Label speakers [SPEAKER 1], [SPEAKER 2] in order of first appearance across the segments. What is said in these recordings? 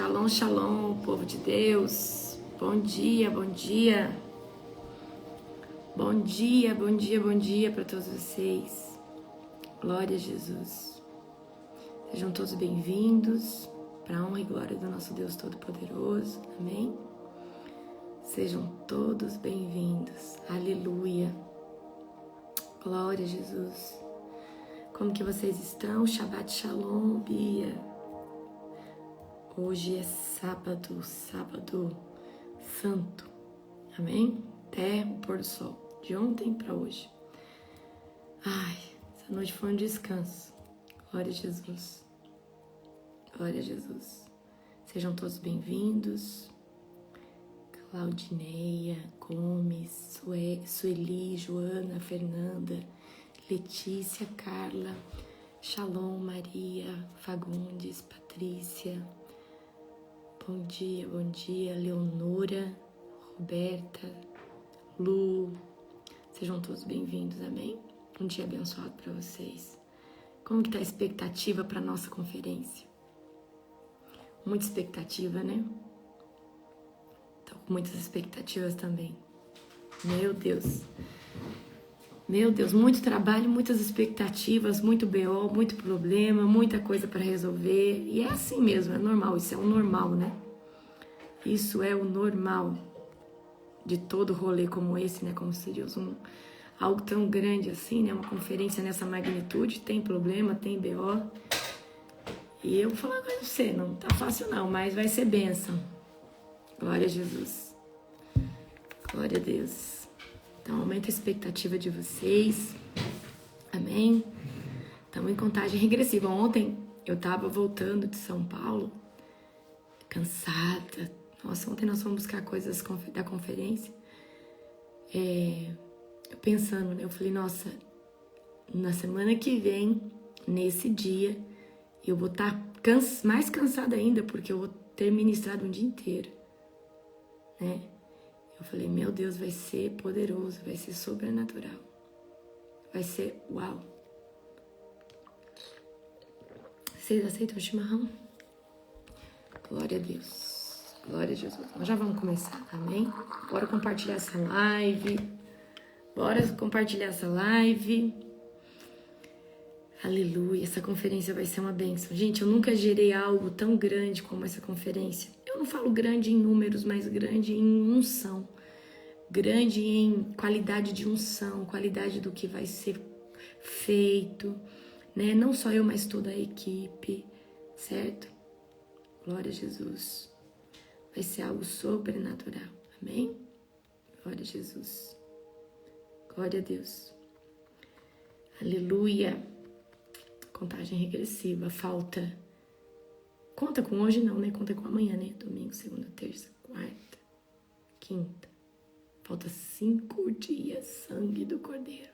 [SPEAKER 1] Shalom, shalom, povo de Deus. Bom dia, bom dia. Bom dia, bom dia, bom dia para todos vocês. Glória a Jesus. Sejam todos bem-vindos para a honra e glória do nosso Deus Todo-Poderoso. Amém? Sejam todos bem-vindos. Aleluia. Glória a Jesus. Como que vocês estão? Shabbat Shalom, Bia. Hoje é sábado santo. Amém? Até o pôr do sol. De ontem para hoje. Ai, essa noite foi um descanso. Glória a Jesus. Glória a Jesus. Sejam todos bem-vindos. Claudineia, Gomes, Sueli, Joana, Fernanda, Letícia, Carla, Shalom, Maria, Fagundes, Patrícia. Bom dia, Leonora, Roberta, Lu. Sejam todos bem-vindos, amém? Um dia abençoado para vocês. Como que tá a expectativa para nossa conferência? Muita expectativa, né? Tô com muitas expectativas também. Meu Deus, muito trabalho, muitas expectativas, muito BO, muito problema, muita coisa para resolver. E é assim mesmo, é normal, isso é o normal, né? Isso é o normal de todo rolê como esse, né? Como se diz, algo tão grande assim, né? Uma conferência nessa magnitude, tem problema, tem BO. E eu vou falar uma coisa pra você, não tá fácil não, mas vai ser bênção. Glória a Jesus. Glória a Deus. Então, aumenta a expectativa de vocês. Amém? Estamos em contagem regressiva. Ontem eu tava voltando de São Paulo, cansada. Nossa, ontem nós fomos buscar coisas da conferência. Eu pensando, né? Eu falei, nossa, na semana que vem, nesse dia, eu vou estar mais cansada ainda, porque eu vou ter ministrado um dia inteiro, né? Eu falei, meu Deus, vai ser poderoso, vai ser sobrenatural. Vai ser uau. Vocês aceitam o chimarrão? Glória a Deus. Glória a Jesus. Nós já vamos começar, amém? Bora compartilhar essa live. Aleluia. Essa conferência vai ser uma bênção. Gente, eu nunca gerei algo tão grande como essa conferência. Eu não falo grande em números, mas grande em unção. Grande em qualidade de unção, qualidade do que vai ser feito, né? Não só eu, mas toda a equipe, certo? Glória a Jesus. Vai ser algo sobrenatural, amém? Glória a Jesus. Glória a Deus. Aleluia. Contagem regressiva, falta. Conta com hoje não, né? Conta com amanhã, né? Domingo, segunda, terça, quarta, quinta. Falta 5 dias, sangue do Cordeiro.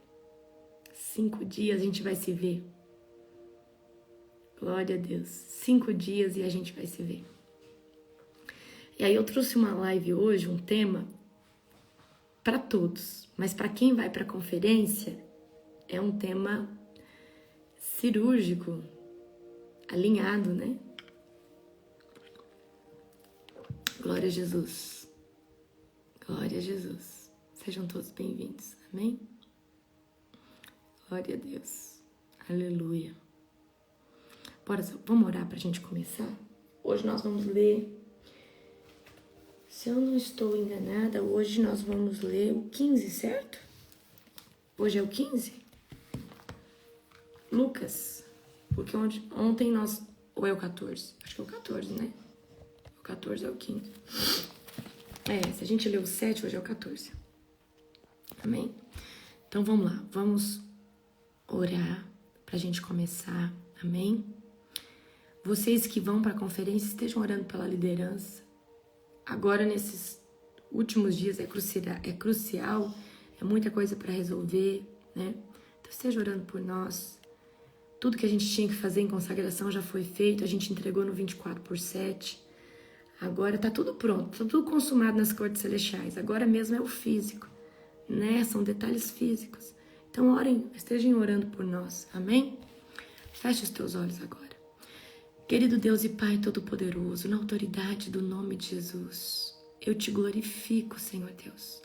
[SPEAKER 1] 5 dias a gente vai se ver. Glória a Deus. 5 dias e a gente vai se ver. E aí eu trouxe uma live hoje, um tema para todos. Mas para quem vai para a conferência, é um tema cirúrgico, alinhado, né? Glória a Jesus. Glória a Jesus. Sejam todos bem-vindos. Amém? Glória a Deus. Aleluia. Bora, vamos orar para a gente começar? Hoje nós vamos ler, se eu não estou enganada, hoje nós vamos ler o 15, certo? Hoje é o 15? Lucas. Porque ontem nós... Ou é o 14? Acho que é o 14, né? O 14 é o 15. Se a gente leu o 7, hoje é o 14. Amém? Então vamos lá, vamos orar pra gente começar, amém? Vocês que vão pra conferência, estejam orando pela liderança. Agora, nesses últimos dias, é crucial, é muita coisa pra resolver, né? Então esteja orando por nós. Tudo que a gente tinha que fazer em consagração já foi feito, a gente entregou no 24/7. Agora tá tudo pronto, tá tudo consumado nas cortes celestiais. Agora mesmo é o físico, né? São detalhes físicos. Então orem, estejam orando por nós, amém? Feche os teus olhos agora. Querido Deus e Pai Todo-Poderoso, na autoridade do nome de Jesus, eu te glorifico, Senhor Deus,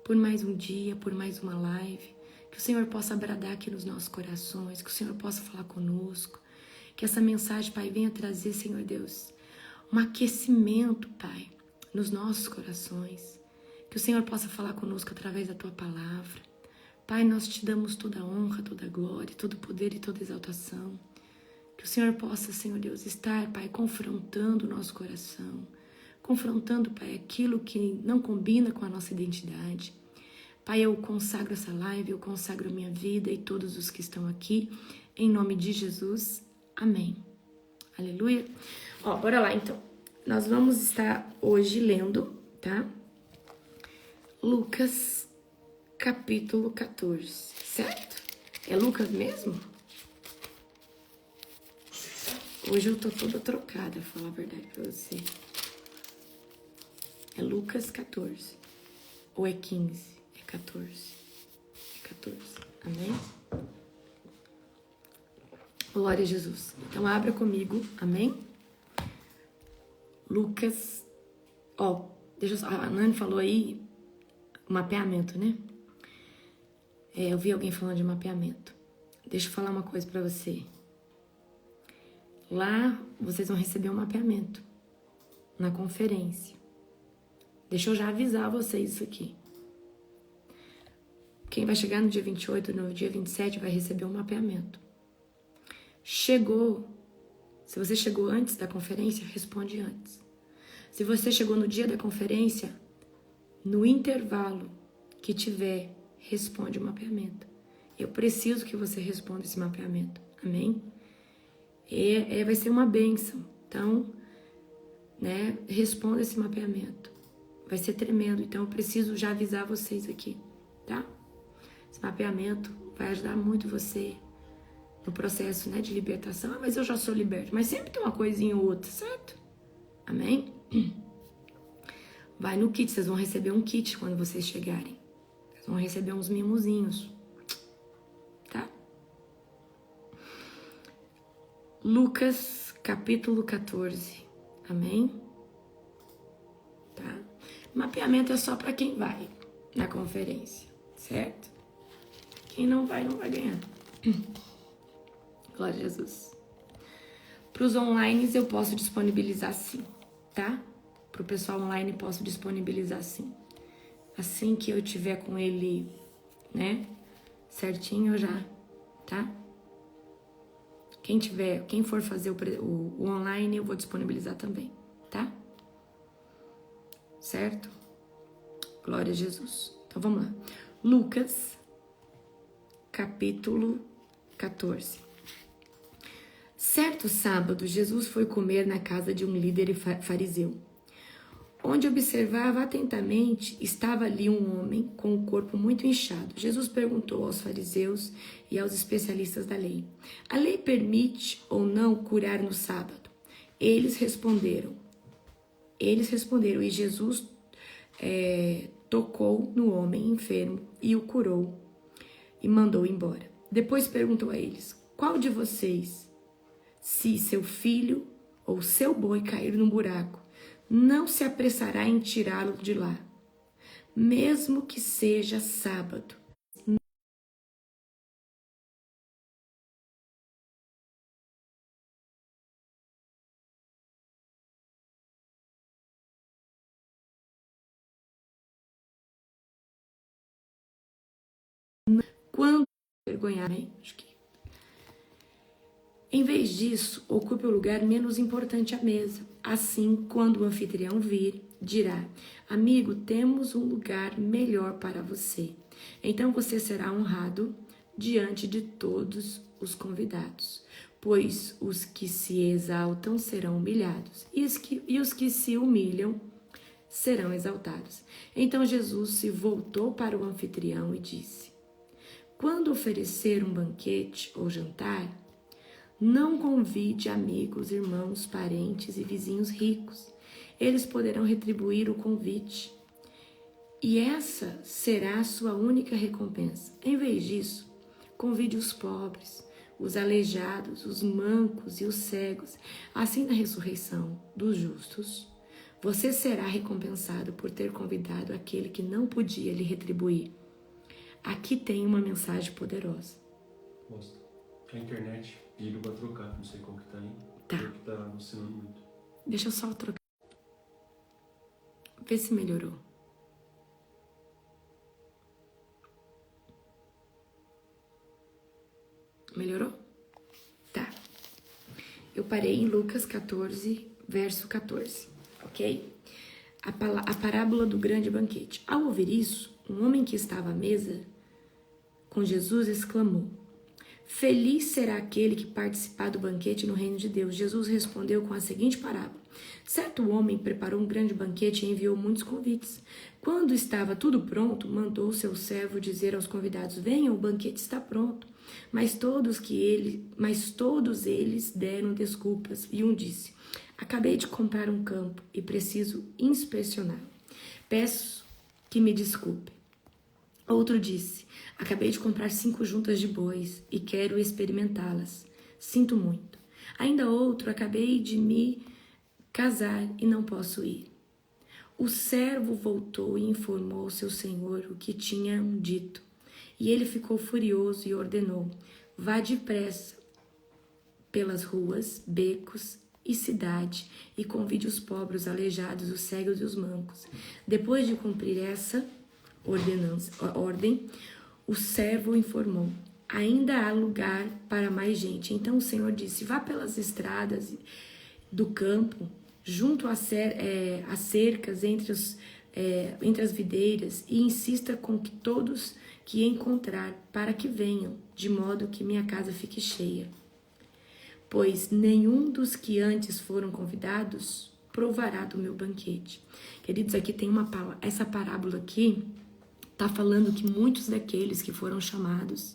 [SPEAKER 1] por mais um dia, por mais uma live, que o Senhor possa bradar aqui nos nossos corações, que o Senhor possa falar conosco, que essa mensagem, Pai, venha trazer, Senhor Deus, um aquecimento, Pai, nos nossos corações, que o Senhor possa falar conosco através da Tua palavra. Pai, nós te damos toda a honra, toda a glória, todo o poder e toda a exaltação. Que o Senhor possa, Senhor Deus, estar, Pai, confrontando o nosso coração, confrontando, Pai, aquilo que não combina com a nossa identidade. Pai, eu consagro essa live, eu consagro a minha vida e todos os que estão aqui, em nome de Jesus. Amém. Aleluia. Ó, bora lá então. Nós vamos estar hoje lendo, tá? Lucas, capítulo 14, certo? É Lucas mesmo? Hoje eu tô toda trocada, pra falar a verdade pra você. É Lucas 14. Ou é 15? É 14. É 14. Amém? Glória a Jesus. Então abra comigo. Amém? Lucas. Ó, deixa eu só. A Nani falou aí mapeamento, né? Eu vi alguém falando de mapeamento. Deixa eu falar uma coisa pra você. Lá vocês vão receber um mapeamento na conferência. Deixa eu já avisar vocês isso aqui. Quem vai chegar no dia 28, no dia 27, vai receber um mapeamento. Chegou. Se você chegou antes da conferência, responde antes. Se você chegou no dia da conferência, no intervalo que tiver, responde o mapeamento. Eu preciso que você responda esse mapeamento. Amém? Vai ser uma bênção. Então, né, responda esse mapeamento. Vai ser tremendo. Então, eu preciso já avisar vocês aqui, tá? Esse mapeamento vai ajudar muito você no processo, né, de libertação. Mas eu já sou liberto. Mas sempre tem uma coisinha ou outra, certo? Amém? Vai no kit. Vocês vão receber um kit quando vocês chegarem. Vocês vão receber uns mimozinhos. Tá? Lucas, capítulo 14. Amém? Tá? Mapeamento é só para quem vai na conferência, certo? Quem não vai, não vai ganhar. Glória a Jesus. Para os online eu posso disponibilizar sim, tá? Para o pessoal online posso disponibilizar sim. Assim que eu tiver com ele, né, certinho já, tá? Quem for fazer o online, eu vou disponibilizar também, tá? Certo? Glória a Jesus. Então vamos lá. Lucas, capítulo 14. Certo sábado, Jesus foi comer na casa de um líder fariseu. Onde observava atentamente, estava ali um homem com o corpo muito inchado. Jesus perguntou aos fariseus e aos especialistas da lei: a lei permite ou não curar no sábado? Eles responderam e Jesus tocou no homem enfermo e o curou e mandou embora. Depois perguntou a eles: qual de vocês, se seu filho ou seu boi cair num buraco, não se apressará em tirá-lo de lá, mesmo que seja sábado? Quando vergonhar, né? Acho que. Em vez disso, ocupe o lugar menos importante à mesa. Assim, quando o anfitrião vir, dirá: amigo, temos um lugar melhor para você. Então você será honrado diante de todos os convidados, pois os que se exaltam serão humilhados, e os que se humilham serão exaltados. Então Jesus se voltou para o anfitrião e disse: quando oferecer um banquete ou jantar, não convide amigos, irmãos, parentes e vizinhos ricos. Eles poderão retribuir o convite, e essa será a sua única recompensa. Em vez disso, convide os pobres, os aleijados, os mancos e os cegos. Assim, na ressurreição dos justos, você será recompensado por ter convidado aquele que não podia lhe retribuir. Aqui tem uma mensagem poderosa.
[SPEAKER 2] Mostra. A internet pediu pra trocar, não sei qual que tá aí.
[SPEAKER 1] Tá.
[SPEAKER 2] Porque tá alucinando muito.
[SPEAKER 1] Deixa eu só trocar. Vê se melhorou. Melhorou? Tá. Eu parei em Lucas 14, verso 14, ok? A parábola do grande banquete. Ao ouvir isso, um homem que estava à mesa com Jesus exclamou: Feliz será aquele que participar do banquete no reino de Deus. Jesus respondeu com a seguinte parábola: Certo homem preparou um grande banquete e enviou muitos convites. Quando estava tudo pronto, mandou seu servo dizer aos convidados: Venham, o banquete está pronto. Mas todos eles deram desculpas, e um disse: Acabei de comprar um campo e preciso inspecioná-lo. Peço que me desculpe. Outro disse: Acabei de comprar 5 juntas de bois e quero experimentá-las. Sinto muito. Ainda outro: Acabei de me casar e não posso ir. O servo voltou e informou ao seu senhor o que tinham dito. E ele ficou furioso e ordenou: Vá depressa pelas ruas, becos e cidade e convide os pobres, os aleijados, os cegos e os mancos. Depois de cumprir essa ordem, o servo informou: Ainda há lugar para mais gente. Então o Senhor disse: Vá pelas estradas do campo, junto às cercas, entre as videiras, e insista com que todos que encontrar, para que venham, de modo que minha casa fique cheia. Pois nenhum dos que antes foram convidados provará do meu banquete. Queridos, aqui tem essa parábola aqui está falando que muitos daqueles que foram chamados,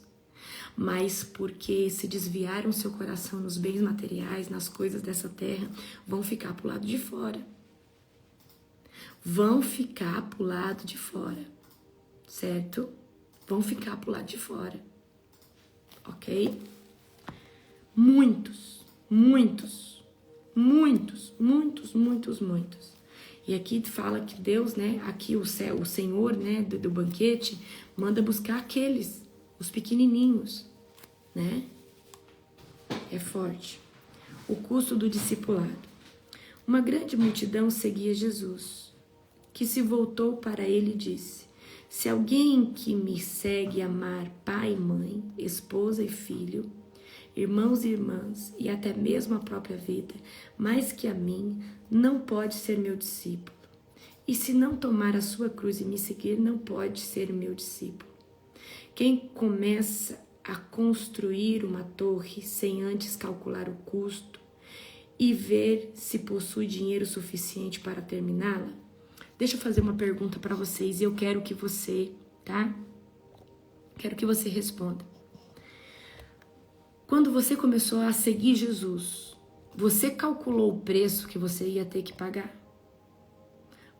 [SPEAKER 1] mas porque se desviaram seu coração nos bens materiais, nas coisas dessa terra, vão ficar pro lado de fora. Vão ficar pro lado de fora, certo? Vão ficar pro lado de fora, ok? Muitos. E aqui fala que Deus, né, aqui o Senhor, né, do banquete, manda buscar aqueles, os pequenininhos, né? É forte. O custo do discipulado. Uma grande multidão seguia Jesus, que se voltou para ele e disse: Se alguém que me segue amar pai e mãe, esposa e filho, irmãos e irmãs, e até mesmo a própria vida, mais que a mim, não pode ser meu discípulo. E se não tomar a sua cruz e me seguir, não pode ser meu discípulo. Quem começa a construir uma torre sem antes calcular o custo e ver se possui dinheiro suficiente para terminá-la? Deixa eu fazer uma pergunta para vocês e eu quero que você, tá? Quero que você responda. Quando você começou a seguir Jesus, você calculou o preço que você ia ter que pagar?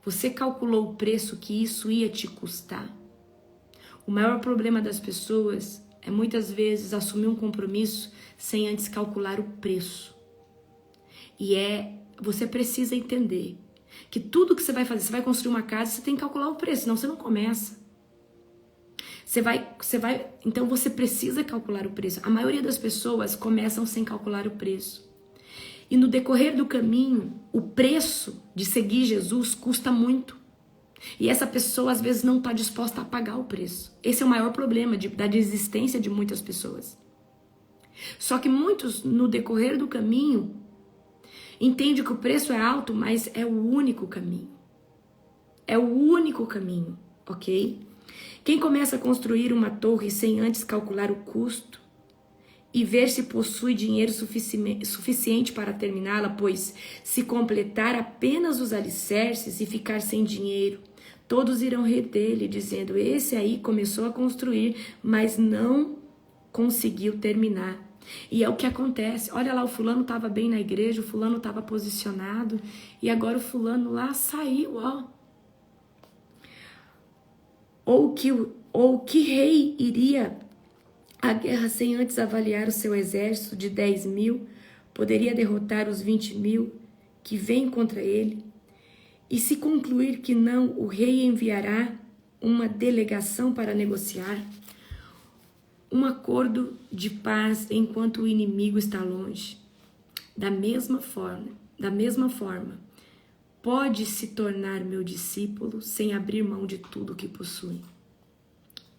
[SPEAKER 1] Você calculou o preço que isso ia te custar? O maior problema das pessoas é muitas vezes assumir um compromisso sem antes calcular o preço. Você precisa entender que tudo que você vai fazer, você vai construir uma casa, você tem que calcular o preço, senão você não começa. Então você precisa calcular o preço. A maioria das pessoas começam sem calcular o preço. E no decorrer do caminho, o preço de seguir Jesus custa muito. E essa pessoa às vezes não está disposta a pagar o preço. Esse é o maior problema da desistência de muitas pessoas. Só que muitos, no decorrer do caminho, entendem que o preço é alto, mas é o único caminho. É o único caminho, ok? Quem começa a construir uma torre sem antes calcular o custo e ver se possui dinheiro suficiente para terminá-la, pois se completar apenas os alicerces e ficar sem dinheiro, todos irão rir dele, dizendo: esse aí começou a construir, mas não conseguiu terminar. E é o que acontece. Olha lá, o fulano estava bem na igreja, o fulano estava posicionado, e agora o fulano lá saiu, ó. Ou que rei iria a guerra sem antes avaliar o seu exército de 10.000, poderia derrotar os 20.000 que vêm contra ele? E se concluir que não, o rei enviará uma delegação para negociar um acordo de paz enquanto o inimigo está longe. Da mesma forma, pode se tornar meu discípulo sem abrir mão de tudo que possui.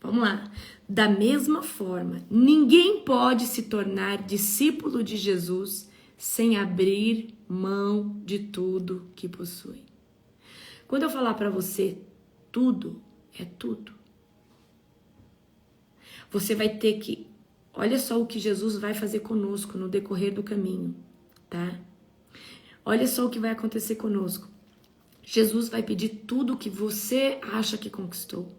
[SPEAKER 1] Vamos lá. Da mesma forma, ninguém pode se tornar discípulo de Jesus sem abrir mão de tudo que possui. Quando eu falar para você tudo, é tudo. Você vai ter que... Olha só o que Jesus vai fazer conosco no decorrer do caminho, tá? Olha só o que vai acontecer conosco. Jesus vai pedir tudo o que você acha que conquistou,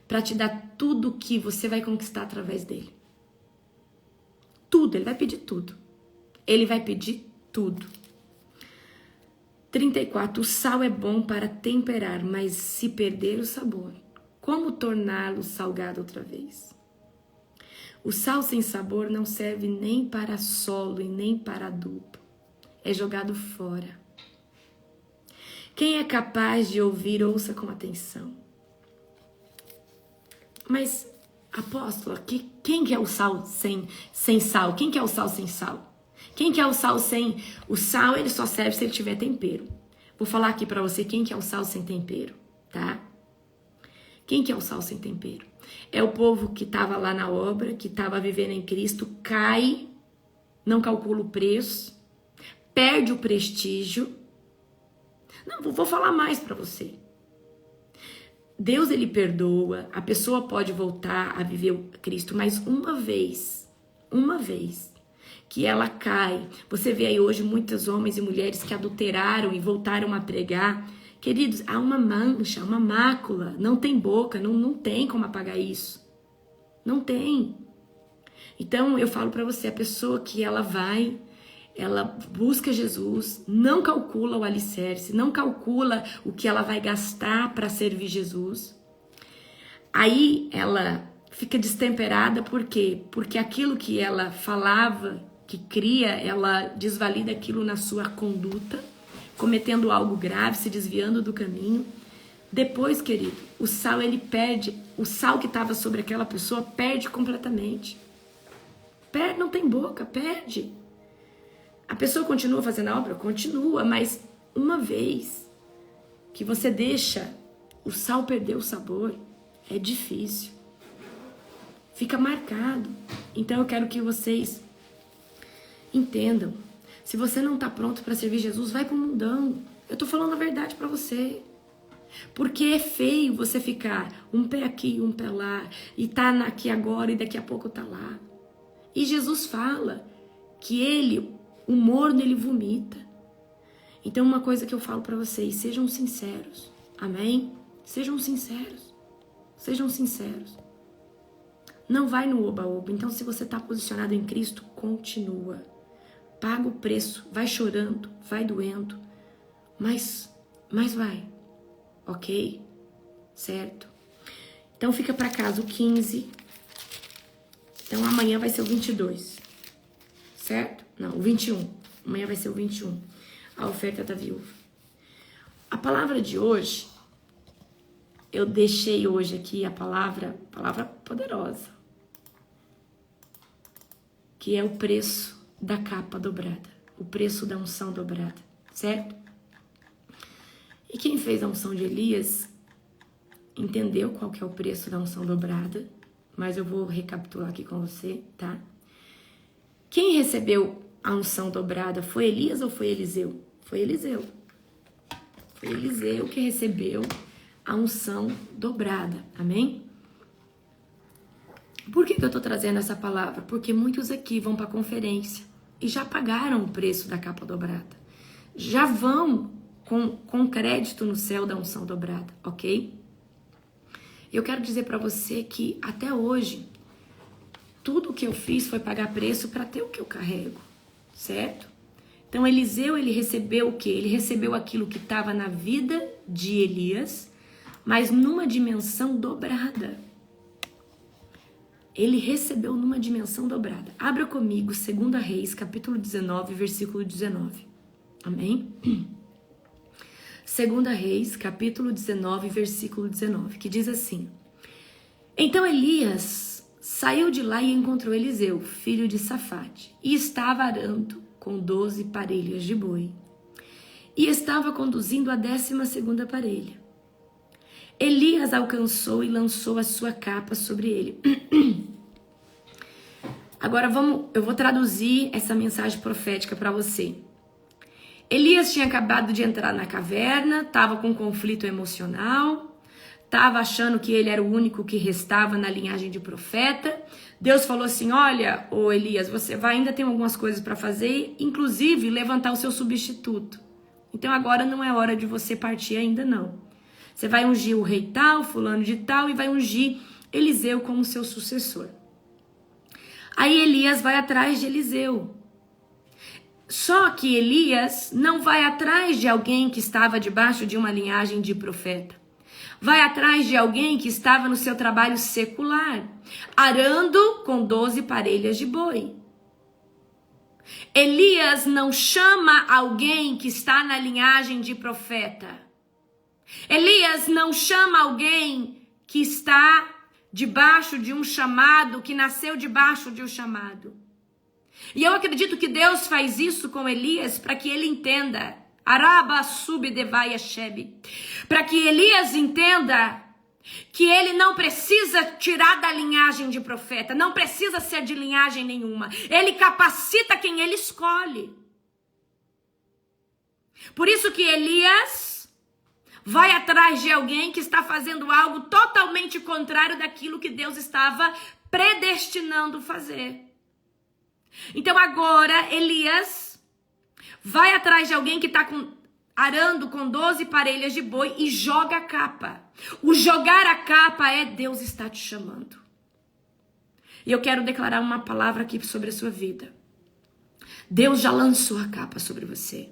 [SPEAKER 1] para te dar tudo que você vai conquistar através dele. Tudo, ele vai pedir tudo. Ele vai pedir tudo. 34. O sal é bom para temperar, mas se perder o sabor, como torná-lo salgado outra vez? O sal sem sabor não serve nem para solo e nem para adubo. É jogado fora. Quem é capaz de ouvir, ouça com atenção. Mas, apóstolo, quem que é o sal sem sal? Quem que é o sal sem sal? Quem que é o sal sem... O sal, ele só serve se ele tiver tempero. Vou falar aqui pra você quem que é o sal sem tempero, tá? Quem que é o sal sem tempero? É o povo que estava lá na obra, que estava vivendo em Cristo, cai, não calcula o preço, perde o prestígio. Não, vou falar mais pra você. Deus, ele perdoa, a pessoa pode voltar a viver o Cristo, mas uma vez que ela cai, você vê aí hoje muitos homens e mulheres que adulteraram e voltaram a pregar. Queridos, há uma mancha, uma mácula, não tem boca, não tem como apagar isso. Não tem. Então, eu falo pra você, a pessoa que ela busca Jesus, não calcula o alicerce, não calcula o que ela vai gastar para servir Jesus. Aí ela fica destemperada, por quê? Porque aquilo que ela falava, que cria, ela desvalida aquilo na sua conduta, cometendo algo grave, se desviando do caminho. Depois, querido, o sal, ele perde, o sal que estava sobre aquela pessoa perde completamente. Perde, não tem boca, perde. A pessoa continua fazendo a obra? Continua, mas uma vez que você deixa o sal perder o sabor, é difícil. Fica marcado. Então eu quero que vocês entendam. Se você não está pronto para servir Jesus, vai para o mundão. Eu tô falando a verdade para você. Porque é feio você ficar um pé aqui, um pé lá, e tá aqui agora e daqui a pouco tá lá. E Jesus fala que o morno, ele vomita. Então, uma coisa que eu falo para vocês, sejam sinceros. Amém? Sejam sinceros. Sejam sinceros. Não vai no oba-oba. Então, se você está posicionado em Cristo, continua. Paga o preço. Vai chorando, vai doendo. Mas vai. Ok? Certo? Então, fica para casa o 15. Então, amanhã vai ser o 22. Certo? Não, o 21. Amanhã vai ser o 21. A oferta da viúva. A palavra de hoje, eu deixei hoje aqui a palavra poderosa, que é o preço da capa dobrada, o preço da unção dobrada, certo? E quem fez a unção de Elias entendeu qual que é o preço da unção dobrada, mas eu vou recapitular aqui com você, tá? Quem recebeu a unção dobrada foi Elias ou foi Eliseu? Foi Eliseu. Foi Eliseu que recebeu a unção dobrada, amém? Por que eu tô trazendo essa palavra? Porque muitos aqui vão para a conferência e já pagaram o preço da capa dobrada. Já vão com crédito no céu da unção dobrada, ok? Eu quero dizer para você que até hoje, tudo o que eu fiz foi pagar preço para ter o que eu carrego, certo? Então Eliseu, ele recebeu o quê? Ele recebeu aquilo que estava na vida de Elias, mas numa dimensão dobrada. ele recebeu numa dimensão dobrada. Abra comigo 2 Reis, capítulo 19, versículo 19. Amém? 2 Reis, capítulo 19, versículo 19, que diz assim: Então Elias saiu de lá e encontrou Eliseu, filho de Safate, e estava arando com 12 parelhas de boi, e estava conduzindo a 12ª parelha. Elias alcançou e lançou a sua capa sobre ele. Agora eu vou traduzir essa mensagem profética para você. Elias tinha acabado de entrar na caverna, estava com um conflito emocional, estava achando que ele era o único que restava na linhagem de profeta. Deus falou assim: olha, ô Elias, você ainda tem algumas coisas para fazer, inclusive levantar o seu substituto. Então agora não é hora de você partir ainda não. Você vai ungir o rei tal, fulano de tal, e vai ungir Eliseu como seu sucessor. Aí Elias vai atrás de Eliseu. Só que Elias não vai atrás de alguém que estava debaixo de uma linhagem de profeta. Vai atrás de alguém que estava no seu trabalho secular, arando com 12 parelhas de boi. Elias não chama alguém que está na linhagem de profeta. Elias não chama alguém que está debaixo de um chamado, que nasceu debaixo de um chamado. E eu acredito que Deus faz isso com Elias para que ele entenda. Araba sub devaya shebe. Para que Elias entenda que ele não precisa tirar da linhagem de profeta, não precisa ser de linhagem nenhuma. Ele capacita quem ele escolhe. Por isso que Elias vai atrás de alguém que está fazendo algo totalmente contrário daquilo que Deus estava predestinando fazer. Então agora Elias vai atrás de alguém que está arando com 12 parelhas de boi e joga a capa. O jogar a capa é Deus está te chamando. E eu quero declarar uma palavra aqui sobre a sua vida. Deus já lançou a capa sobre você.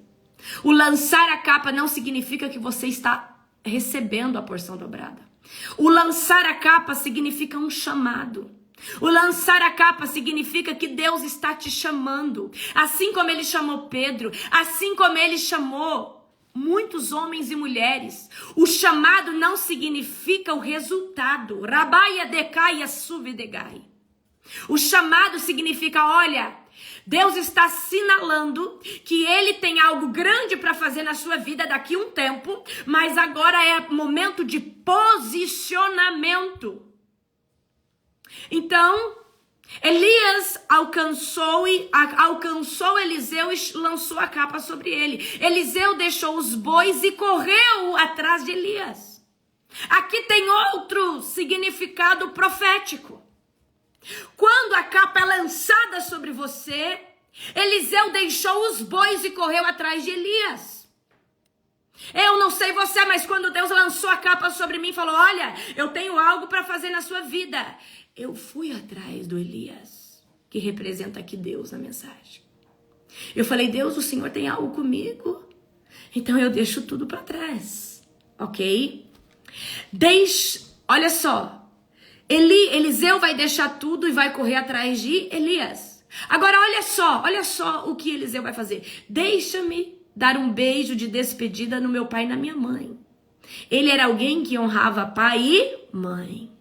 [SPEAKER 1] O lançar a capa não significa que você está recebendo a porção dobrada. O lançar a capa significa um chamado. O lançar a capa significa que Deus está te chamando. Assim como ele chamou Pedro, assim como ele chamou muitos homens e mulheres. O chamado não significa o resultado. Rabaia decaia subdegai. O chamado significa, olha, Deus está sinalando que ele tem algo grande para fazer na sua vida daqui a um tempo, mas agora é momento de posicionamento. Então, Elias alcançou Eliseu e lançou a capa sobre ele. Eliseu deixou os bois e correu atrás de Elias. Aqui tem outro significado profético. Quando a capa é lançada sobre você, Eliseu deixou os bois e correu atrás de Elias. Eu não sei você, mas quando Deus lançou a capa sobre mim e falou, olha, eu tenho algo para fazer na sua vida, eu fui atrás do Elias, que representa aqui Deus na mensagem. Eu falei, Deus, o Senhor tem algo comigo, então eu deixo tudo para trás, ok? Olha só, Eliseu vai deixar tudo e vai correr atrás de Elias. Agora olha só o que Eliseu vai fazer. Deixa-me dar um beijo de despedida no meu pai e na minha mãe. Ele era alguém que honrava pai e mãe.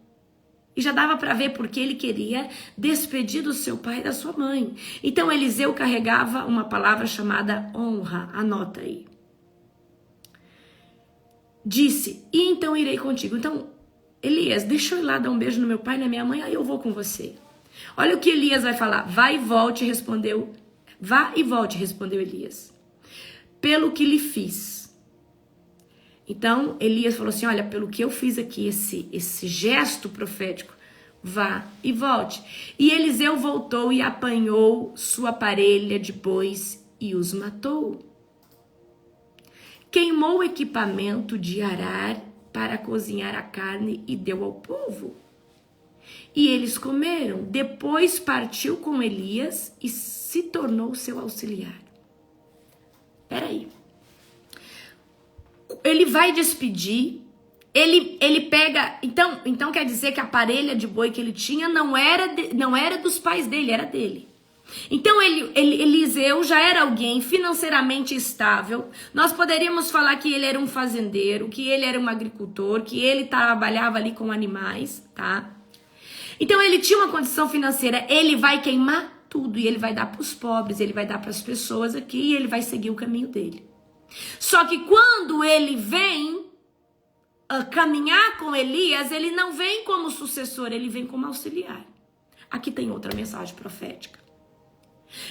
[SPEAKER 1] E já dava para ver porque ele queria despedir do seu pai e da sua mãe. Então Eliseu carregava uma palavra chamada honra. Anota aí. Disse, e então irei contigo. Então, Elias, deixa eu ir lá dar um beijo no meu pai e na minha mãe, aí eu vou com você. Olha o que Elias vai falar. Vá e volte, respondeu Elias. Pelo que lhe fiz. Então, Elias falou assim, olha, pelo que eu fiz aqui, esse gesto profético, vá e volte. E Eliseu voltou e apanhou sua parelha de bois e os matou. Queimou o equipamento de arar para cozinhar a carne e deu ao povo. E eles comeram. Depois partiu com Elias e se tornou seu auxiliar. Peraí. Ele vai despedir ele pega... Então quer dizer que a parelha de boi que ele tinha não era dos pais dele, era dele. Então Eliseu já era alguém financeiramente estável. Nós poderíamos falar que ele era um fazendeiro, que ele era um agricultor, que ele trabalhava ali com animais, tá? Então ele tinha uma condição financeira. Ele vai queimar tudo e ele vai dar para os pobres, ele vai dar para as pessoas aqui e ele vai seguir o caminho dele. Só que quando ele vem caminhar com Elias, ele não vem como sucessor, ele vem como auxiliar. Aqui tem outra mensagem profética.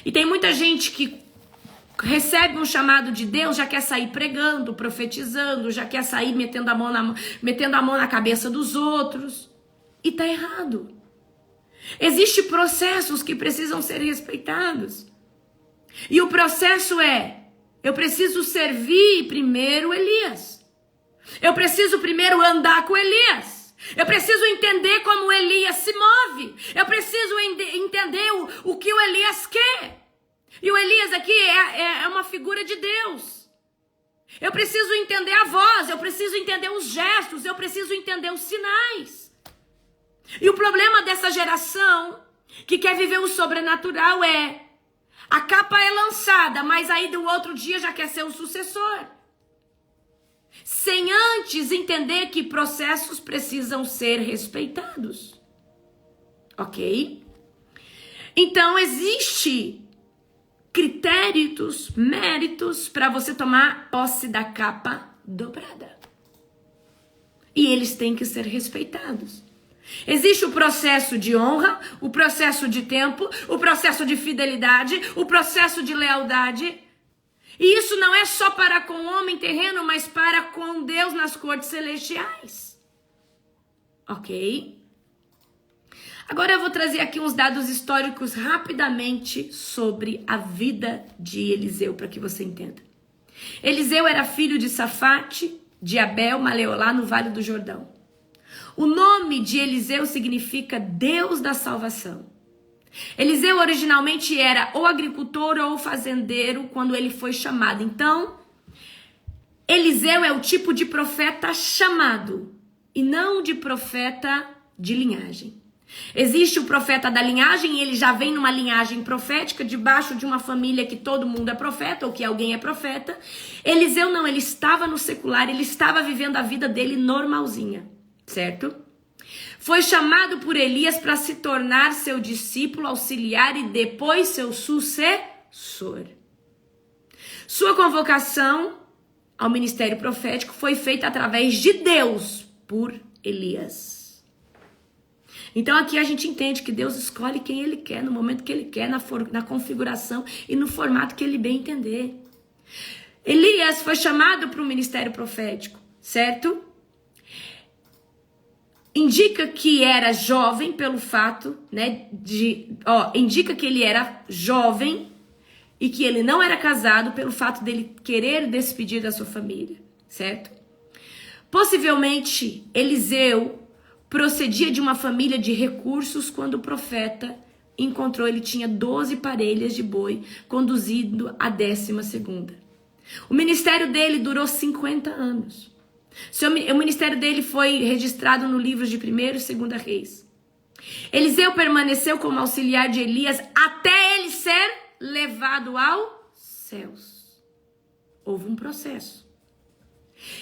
[SPEAKER 1] E tem muita gente que recebe um chamado de Deus, já quer sair pregando, profetizando, já quer sair metendo a mão na cabeça dos outros. E tá errado. Existem processos que precisam ser respeitados. E o processo é: eu preciso servir primeiro Elias. Eu preciso primeiro andar com Elias. Eu preciso entender como o Elias se move. Eu preciso entender o que o Elias quer. E o Elias aqui é uma figura de Deus. Eu preciso entender a voz, eu preciso entender os gestos, eu preciso entender os sinais. E o problema dessa geração que quer viver o sobrenatural é: a capa é lançada, mas aí do outro dia já quer ser o sucessor. Sem antes entender que processos precisam ser respeitados. Ok? Então, existe critérios, méritos para você tomar posse da capa dobrada. E eles têm que ser respeitados. Existe o processo de honra, o processo de tempo, o processo de fidelidade, o processo de lealdade. E isso não é só para com o homem terreno, mas para com Deus nas cortes celestiais. Ok? Agora eu vou trazer aqui uns dados históricos rapidamente sobre a vida de Eliseu, para que você entenda. Eliseu era filho de Safate, de Abel, Maleolá, no Vale do Jordão. O nome de Eliseu significa Deus da salvação. Eliseu originalmente era ou agricultor ou fazendeiro quando ele foi chamado. Então, Eliseu é o tipo de profeta chamado e não de profeta de linhagem. Existe o profeta da linhagem e ele já vem numa linhagem profética, debaixo de uma família que todo mundo é profeta ou que alguém é profeta. Eliseu não, ele estava no secular, ele estava vivendo a vida dele normalzinha, certo? Foi chamado por Elias para se tornar seu discípulo, auxiliar e depois seu sucessor. Sua convocação ao ministério profético foi feita através de Deus por Elias. Então aqui a gente entende que Deus escolhe quem Ele quer, no momento que Ele quer, na configuração e no formato que Ele bem entender. Elias foi chamado para o ministério profético, certo? Indica que era jovem pelo fato, né, indica que ele era jovem e que ele não era casado pelo fato dele querer despedir da sua família, certo? Possivelmente, Eliseu procedia de uma família de recursos quando o profeta encontrou, ele tinha 12 parelhas de boi, conduzindo a 12ª. O ministério dele durou 50 anos. O ministério dele foi registrado no livro de 1º e 2º Reis. Eliseu permaneceu como auxiliar de Elias até ele ser levado aos céus. Houve um processo.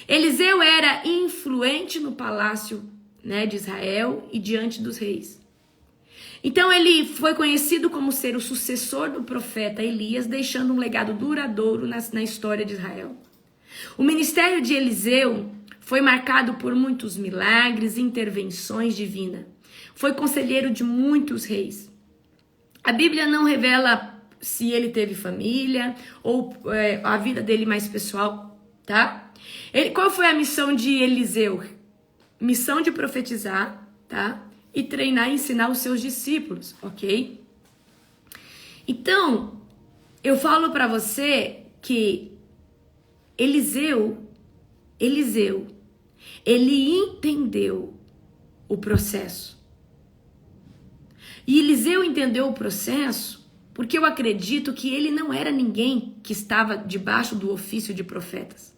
[SPEAKER 1] Eliseu era influente no palácio, né, de Israel e diante dos reis. Então ele foi conhecido como ser o sucessor do profeta Elias, deixando um legado duradouro na história de Israel. O ministério de Eliseu foi marcado por muitos milagres e intervenções divinas. Foi conselheiro de muitos reis. A Bíblia não revela se ele teve família ou a vida dele mais pessoal, tá? Qual foi a missão de Eliseu? Missão de profetizar, tá? E treinar e ensinar os seus discípulos, ok? Então, eu falo para você que Eliseu, ele entendeu o processo. E Eliseu entendeu o processo porque eu acredito que ele não era ninguém que estava debaixo do ofício de profetas.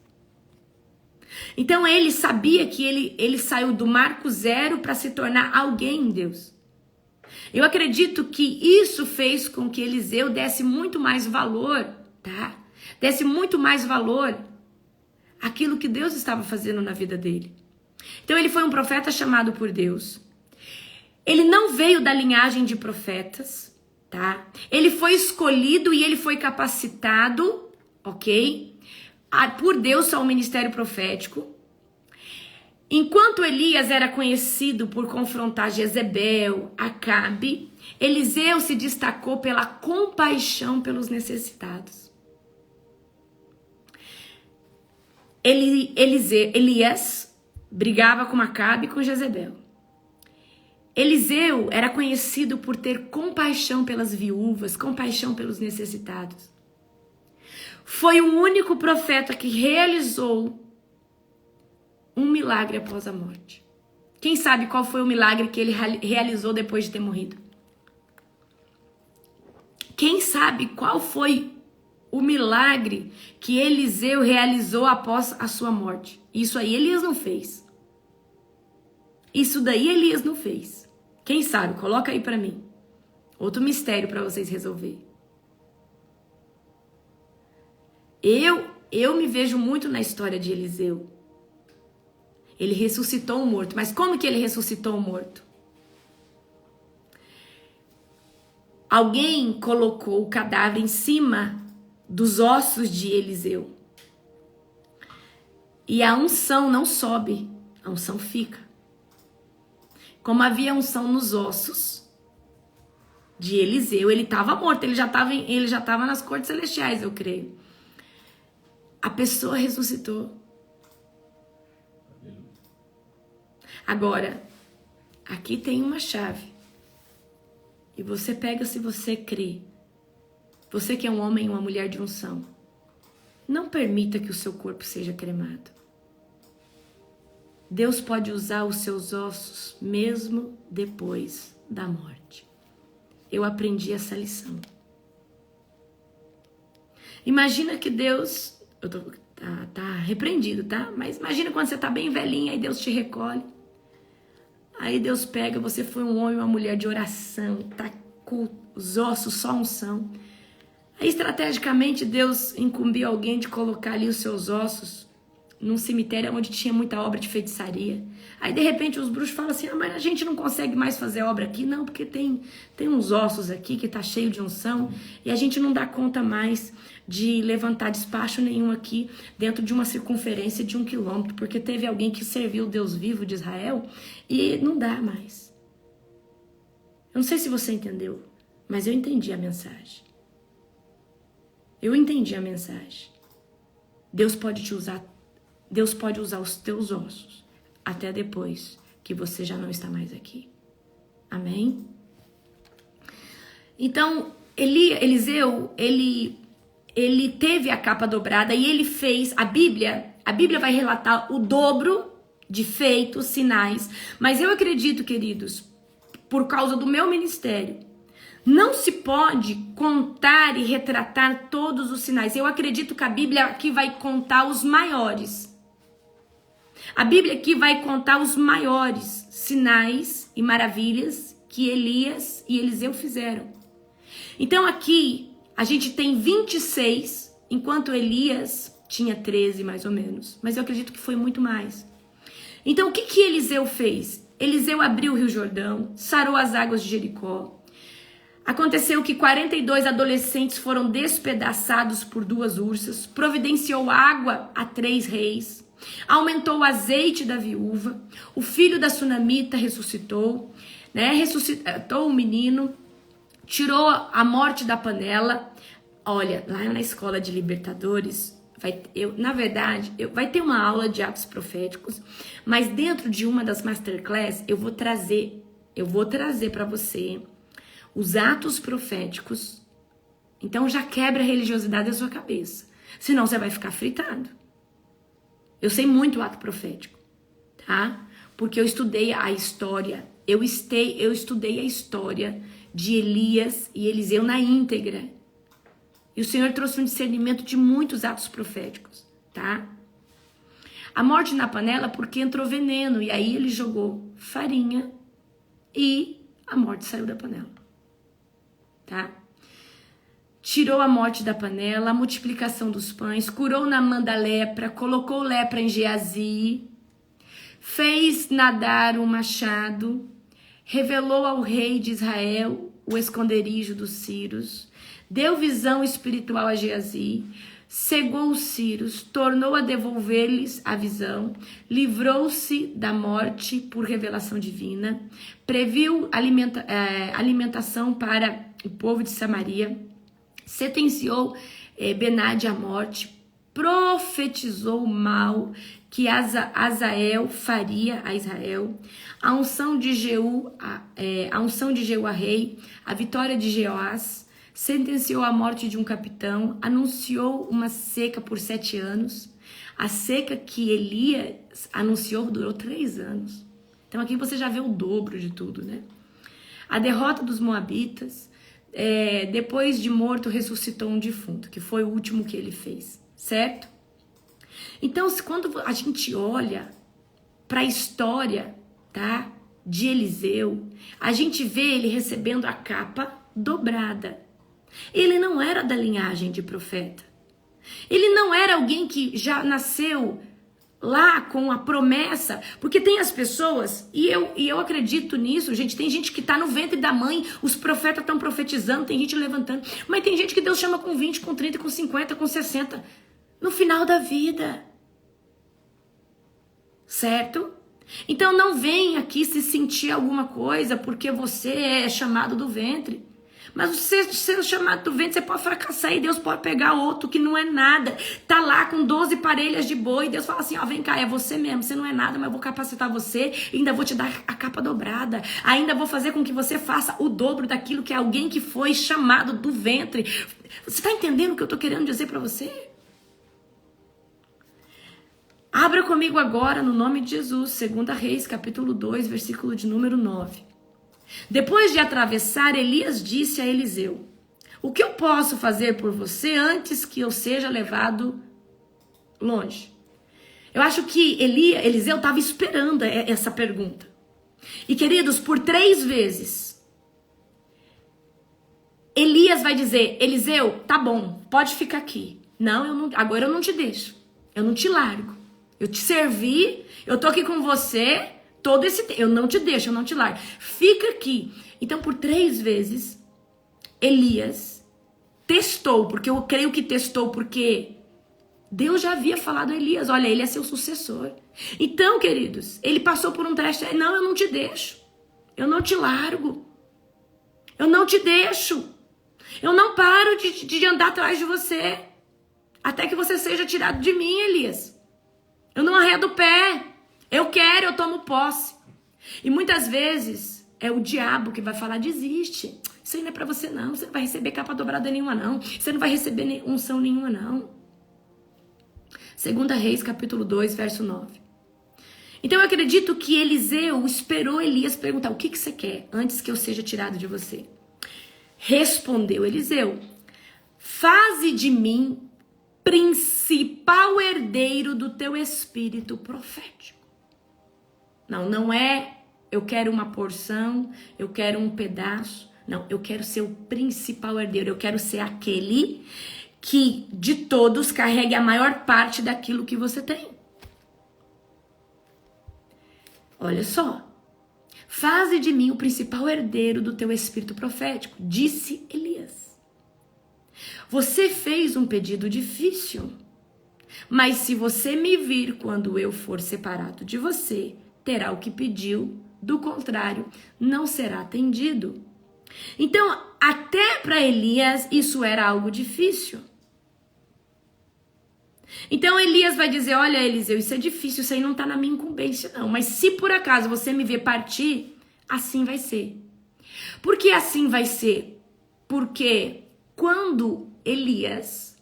[SPEAKER 1] Então ele sabia que ele saiu do marco zero para se tornar alguém em Deus. Eu acredito que isso fez com que Eliseu desse muito mais valor, tá? Desse muito mais valor àquilo que Deus estava fazendo na vida dele. Então ele foi um profeta chamado por Deus. Ele não veio da linhagem de profetas, tá? Ele foi escolhido e ele foi capacitado, ok? Por Deus ao ministério profético. Enquanto Elias era conhecido por confrontar Jezebel, Acabe, Eliseu se destacou pela compaixão pelos necessitados. Elias brigava com Acabe e com Jezebel. Eliseu era conhecido por ter compaixão pelas viúvas, compaixão pelos necessitados. Foi o único profeta que realizou um milagre após a morte. Quem sabe qual foi o milagre que ele realizou depois de ter morrido? Quem sabe qual foi o milagre que Eliseu realizou após a sua morte? Isso aí Elias não fez. Isso daí Elias não fez. Quem sabe? Coloca aí pra mim. Outro mistério pra vocês resolver. Eu me vejo muito na história de Eliseu. Ele ressuscitou um morto. Mas como que ele ressuscitou um morto? Alguém colocou o cadáver em cima dos ossos de Eliseu. E a unção não sobe, a unção fica. Como havia unção nos ossos de Eliseu, ele estava morto, ele já estava nas cortes celestiais, eu creio. A pessoa ressuscitou. Agora, aqui tem uma chave. E você pega se você crê. Você que é um homem ou uma mulher de unção. Não permita que o seu corpo seja cremado. Deus pode usar os seus ossos mesmo depois da morte. Eu aprendi essa lição. Imagina que Deus... Tá repreendido, tá? Mas imagina quando você tá bem velhinha e Deus te recolhe. Aí Deus pega, você foi um homem ou uma mulher de oração, tá com os ossos só unção. Aí estrategicamente Deus incumbiu alguém de colocar ali os seus ossos num cemitério onde tinha muita obra de feitiçaria. Aí de repente os bruxos falam assim, mas a gente não consegue mais fazer obra aqui. Não, porque tem uns ossos aqui que tá cheio de unção e a gente não dá conta mais de levantar despacho nenhum aqui dentro de uma circunferência de 1 quilômetro, porque teve alguém que serviu o Deus vivo de Israel e não dá mais. Eu não sei se você entendeu, mas eu entendi a mensagem. Eu entendi a mensagem. Deus pode te usar, Deus pode usar os teus ossos até depois que você já não está mais aqui. Amém? Então, Eliseu, ele teve a capa dobrada e ele fez, a Bíblia vai relatar o dobro de feitos, sinais, mas eu acredito, queridos, por causa do meu ministério, não se pode contar e retratar todos os sinais. Eu acredito que a Bíblia aqui vai contar os maiores. A Bíblia aqui vai contar os maiores sinais e maravilhas que Elias e Eliseu fizeram. Então aqui a gente tem 26, enquanto Elias tinha 13 mais ou menos. Mas eu acredito que foi muito mais. Então o que Eliseu fez? Eliseu abriu o Rio Jordão, sarou as águas de Jericó. Aconteceu que 42 adolescentes foram despedaçados por 2 ursas, providenciou água a 3 reis, aumentou o azeite da viúva, o filho da sunamita ressuscitou, ressuscitou o menino, tirou a morte da panela. Olha, lá na escola de libertadores, vai ter uma aula de atos proféticos, mas dentro de uma das masterclass eu vou trazer para você os atos proféticos. Então já quebra a religiosidade da sua cabeça, senão você vai ficar fritado. Eu sei muito ato profético, tá? Porque eu estudei a história, eu estudei a história de Elias e Eliseu na íntegra. E o Senhor trouxe um discernimento de muitos atos proféticos, tá? A morte na panela porque entrou veneno. E aí ele jogou farinha e a morte saiu da panela. Tá? Tirou a morte da panela, a multiplicação dos pães, curou Naamã da lepra, colocou lepra em Geazi, fez nadar o machado, revelou ao rei de Israel o esconderijo dos Círios, deu visão espiritual a Geazi, cegou os Círios, tornou a devolver-lhes a visão, livrou-se da morte por revelação divina, previu alimentação para o povo de Samaria, sentenciou Benade à morte, profetizou o mal que Azael faria a Israel, a unção de Jeú a rei, a vitória de Jeoás, sentenciou a morte de um capitão, anunciou uma seca por 7 anos. A seca que Elias anunciou durou 3 anos. Então aqui você já vê o dobro de tudo, né? A derrota dos moabitas, depois de morto ressuscitou um defunto, que foi o último que ele fez, certo? Então quando a gente olha para a história, tá, de Eliseu, a gente vê ele recebendo a capa dobrada. Ele não era da linhagem de profeta. Ele não era alguém que já nasceu lá com a promessa, porque tem as pessoas, e eu acredito nisso, gente, tem gente que tá no ventre da mãe, os profetas estão profetizando, tem gente levantando, mas tem gente que Deus chama com 20, com 30, com 50, com 60, no final da vida. Certo? Então não vem aqui se sentir alguma coisa porque você é chamado do ventre. Mas você sendo chamado do ventre, você pode fracassar e Deus pode pegar outro que não é nada. Tá lá com 12 parelhas de boi. Deus fala assim, ó, vem cá, é você mesmo. Você não é nada, mas eu vou capacitar você. E ainda vou te dar a capa dobrada. Ainda vou fazer com que você faça o dobro daquilo que alguém que foi chamado do ventre. Você tá entendendo o que eu tô querendo dizer pra você? Abra comigo agora, no nome de Jesus, 2 Reis, capítulo 2, versículo de número 9. Depois de atravessar, Elias disse a Eliseu, o que eu posso fazer por você antes que eu seja levado longe? Eu acho que Eliseu estava esperando essa pergunta. E queridos, por 3 vezes, Elias vai dizer, Eliseu, tá bom, pode ficar aqui. Não, agora eu não te deixo, eu não te largo. Eu te servi, eu tô aqui com você todo esse tempo. Eu não te deixo, eu não te largo. Fica aqui. Então, por 3 vezes, Elias testou, porque eu creio que testou, porque Deus já havia falado a Elias, olha, ele é seu sucessor. Então, queridos, ele passou por um teste. Não, eu não te deixo. Eu não te largo. Eu não te deixo. Eu não paro de andar atrás de você. Até que você seja tirado de mim, Elias. Eu não arredo o pé. Eu quero, eu tomo posse. E muitas vezes é o diabo que vai falar, desiste. Isso aí não é pra você não. Você não vai receber capa dobrada nenhuma não. Você não vai receber unção nenhuma não. 2 Reis, capítulo 2, verso 9. Então eu acredito que Eliseu esperou Elias perguntar, o que você quer antes que eu seja tirado de você? Respondeu Eliseu, faze de mim principal herdeiro do teu espírito profético. Não é eu quero uma porção, eu quero um pedaço. Não, eu quero ser o principal herdeiro. Eu quero ser aquele que de todos carregue a maior parte daquilo que você tem. Olha só. Faze de mim o principal herdeiro do teu espírito profético, disse Elias. Você fez um pedido difícil, mas se você me vir quando eu for separado de você, terá o que pediu, do contrário, não será atendido. Então, até para Elias, isso era algo difícil. Então, Elias vai dizer, olha, Eliseu, isso é difícil, isso aí não está na minha incumbência, não. Mas se por acaso você me ver partir, assim vai ser. Por que assim vai ser? Porque quando Elias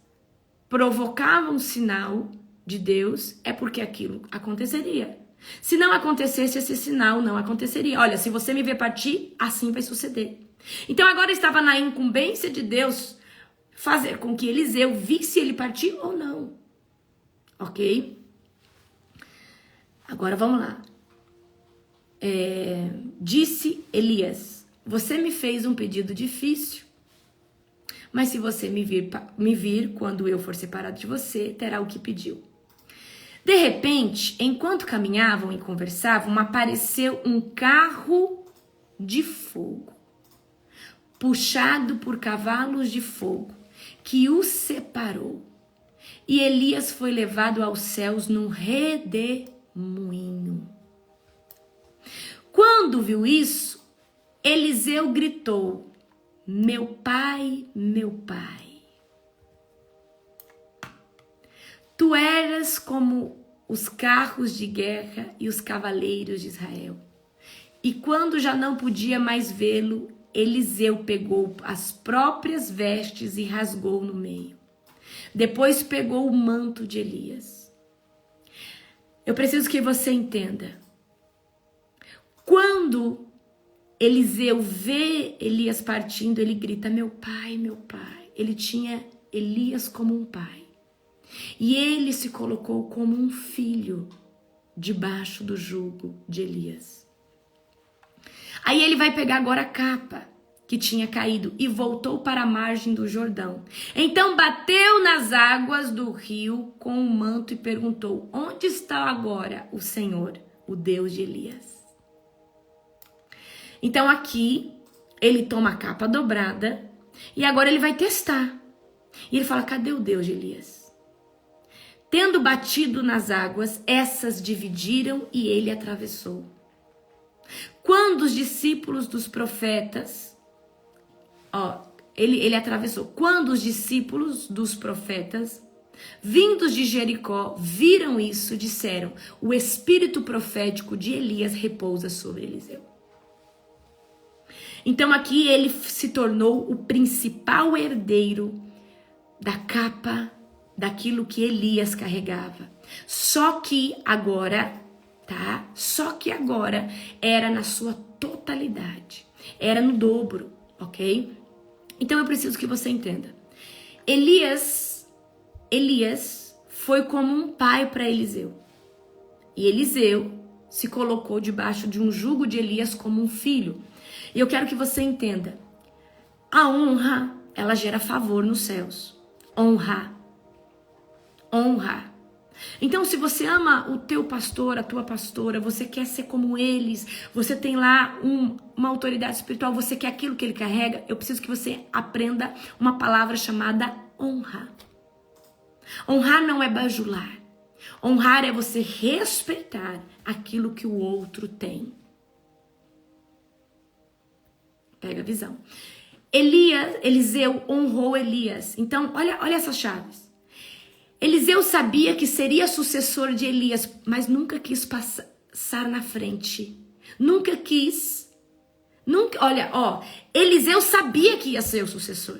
[SPEAKER 1] provocava um sinal de Deus, é porque aquilo aconteceria. Se não acontecesse, esse sinal não aconteceria. Olha, se você me ver partir, assim vai suceder. Então agora estava na incumbência de Deus fazer com que Eliseu visse ele partir ou não. Ok? Agora vamos lá. Disse Elias: você me fez um pedido difícil, mas se você me vir quando eu for separado de você, terá o que pediu. De repente, enquanto caminhavam e conversavam, apareceu um carro de fogo, puxado por cavalos de fogo, que os separou. E Elias foi levado aos céus num redemoinho. Quando viu isso, Eliseu gritou: meu pai, tu eras como os carros de guerra e os cavaleiros de Israel. E quando já não podia mais vê-lo, Eliseu pegou as próprias vestes e rasgou no meio. Depois pegou o manto de Elias. Eu preciso que você entenda. Quando Eliseu vê Elias partindo, ele grita: meu pai, meu pai. Ele tinha Elias como um pai. E ele se colocou como um filho debaixo do jugo de Elias. Aí ele vai pegar agora a capa que tinha caído e voltou para a margem do Jordão. Então bateu nas águas do rio com o manto e perguntou: onde está agora o Senhor, o Deus de Elias? Então aqui ele toma a capa dobrada e agora ele vai testar. E ele fala: cadê o Deus de Elias? Tendo batido nas águas, essas dividiram e ele atravessou. Quando os discípulos dos profetas, ele atravessou. Quando os discípulos dos profetas, vindos de Jericó, viram isso, disseram: o espírito profético de Elias repousa sobre Eliseu. Então aqui ele se tornou o principal herdeiro da capa daquilo que Elias carregava. Só que agora, era na sua totalidade. Era no dobro, ok? Então eu preciso que você entenda. Elias foi como um pai para Eliseu. E Eliseu se colocou debaixo de um jugo de Elias como um filho. E eu quero que você entenda. A honra, ela gera favor nos céus. Honra. Então, se você ama o teu pastor, a tua pastora, você quer ser como eles, você tem lá uma autoridade espiritual, você quer aquilo que ele carrega, eu preciso que você aprenda uma palavra chamada honra. Honrar não é bajular. Honrar é você respeitar aquilo que o outro tem. Pega a visão. Eliseu honrou Elias. Então, olha essas chaves. Eliseu sabia que seria sucessor de Elias, mas nunca quis passar na frente. Eliseu sabia que ia ser o sucessor.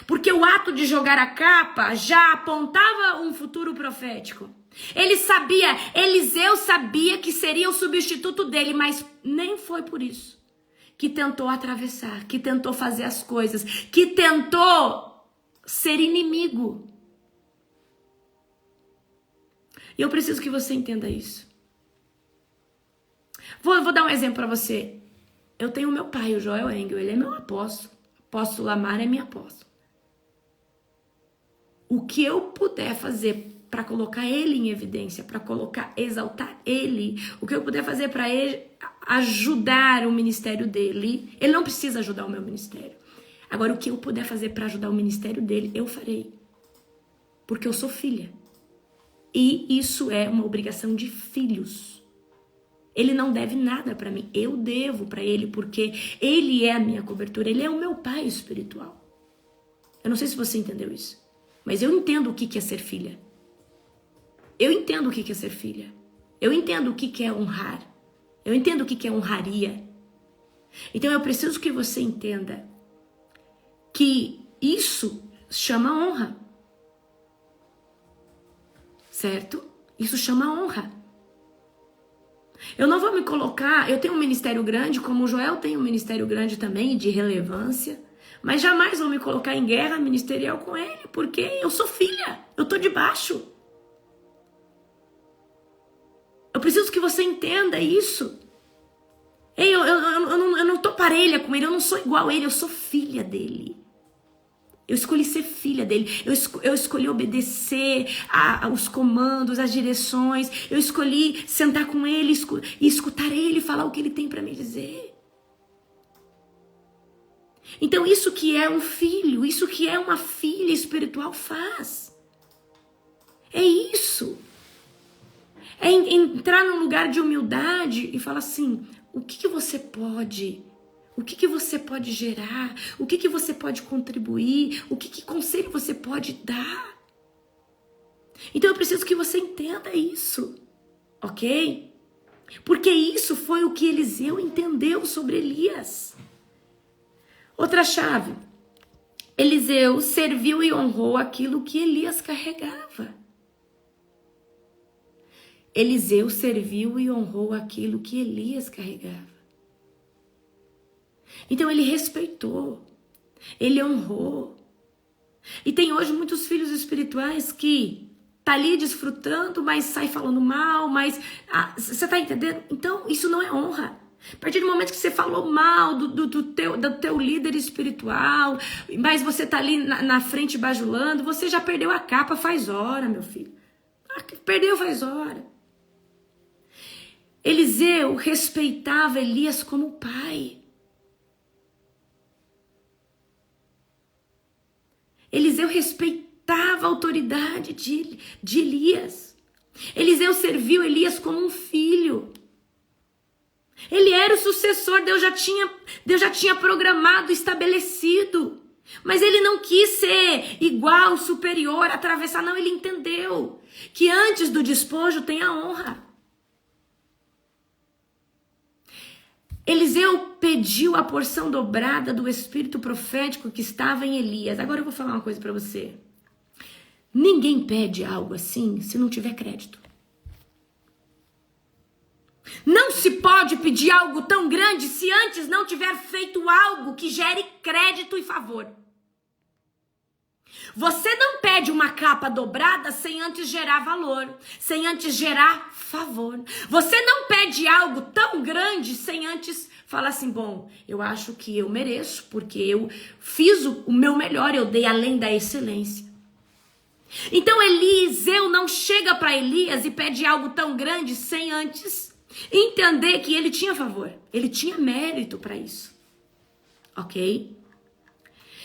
[SPEAKER 1] Porque o ato de jogar a capa já apontava um futuro profético. Eliseu sabia que seria o substituto dele, mas nem foi por isso que tentou atravessar, que tentou fazer as coisas, que tentou ser inimigo. E eu preciso que você entenda isso. Vou dar um exemplo para você. Eu tenho o meu pai, o Joel Engel, ele é meu apóstolo. Apóstolo Lamar é minha apóstolo. O que eu puder fazer para colocar ele em evidência, para exaltar ele, o que eu puder fazer para ele ajudar o ministério dele, ele não precisa ajudar o meu ministério. Agora, o que eu puder fazer para ajudar o ministério dele, eu farei. Porque eu sou filha. E isso é uma obrigação de filhos. Ele não deve nada para mim. Eu devo para ele, porque ele é a minha cobertura. Ele é o meu pai espiritual. Eu não sei se você entendeu isso. Mas eu entendo o que é ser filha. Eu entendo o que é ser filha. Eu entendo o que é honrar. Eu entendo o que é honraria. Então eu preciso que você entenda que isso chama honra. Certo? Isso chama honra. Eu não vou me colocar... Eu tenho um ministério grande, como o Joel tem um ministério grande também, de relevância. Mas jamais vou me colocar em guerra ministerial com ele, porque eu sou filha. Eu tô debaixo. preciso que você entenda isso. Ei, eu não tô parelha com ele, eu não sou igual a ele, eu sou filha dele. Eu escolhi ser filha dele, eu escolhi obedecer aos comandos, às direções, eu escolhi sentar com ele e escutar ele falar o que ele tem para me dizer. Então isso que é um filho, isso que é uma filha espiritual faz. É isso. É entrar num lugar de humildade e falar assim, o que você pode... O que você pode gerar? O que você pode contribuir? O que conselho você pode dar? Então eu preciso que você entenda isso, ok? Porque isso foi o que Eliseu entendeu sobre Elias. Outra chave. Eliseu serviu e honrou aquilo que Elias carregava. Eliseu serviu e honrou aquilo que Elias carregava. Então ele respeitou, ele honrou. E tem hoje muitos filhos espirituais que tá ali desfrutando, mas sai falando mal, mas você tá entendendo? Então isso não é honra. A partir do momento que você falou mal do teu líder espiritual, mas você tá ali na frente bajulando, você já perdeu a capa faz hora, meu filho. Perdeu faz hora. Eliseu respeitava Elias como pai. Eliseu respeitava a autoridade de Elias. Eliseu serviu Elias como um filho. Ele era o sucessor, Deus já tinha programado, estabelecido. Mas ele não quis ser igual, superior, atravessar. Não, ele entendeu que antes do despojo tem a honra. Eliseu pediu a porção dobrada do espírito profético que estava em Elias. Agora eu vou falar uma coisa para você. Ninguém pede algo assim se não tiver crédito. Não se pode pedir algo tão grande se antes não tiver feito algo que gere crédito e favor. Você não pede uma capa dobrada sem antes gerar valor, sem antes gerar favor. Você não pede algo tão grande sem antes falar assim, bom, eu acho que eu mereço, porque eu fiz o meu melhor, eu dei além da excelência. Então Eliseu não chega para Elias e pede algo tão grande sem antes entender que ele tinha favor, ele tinha mérito para isso, ok?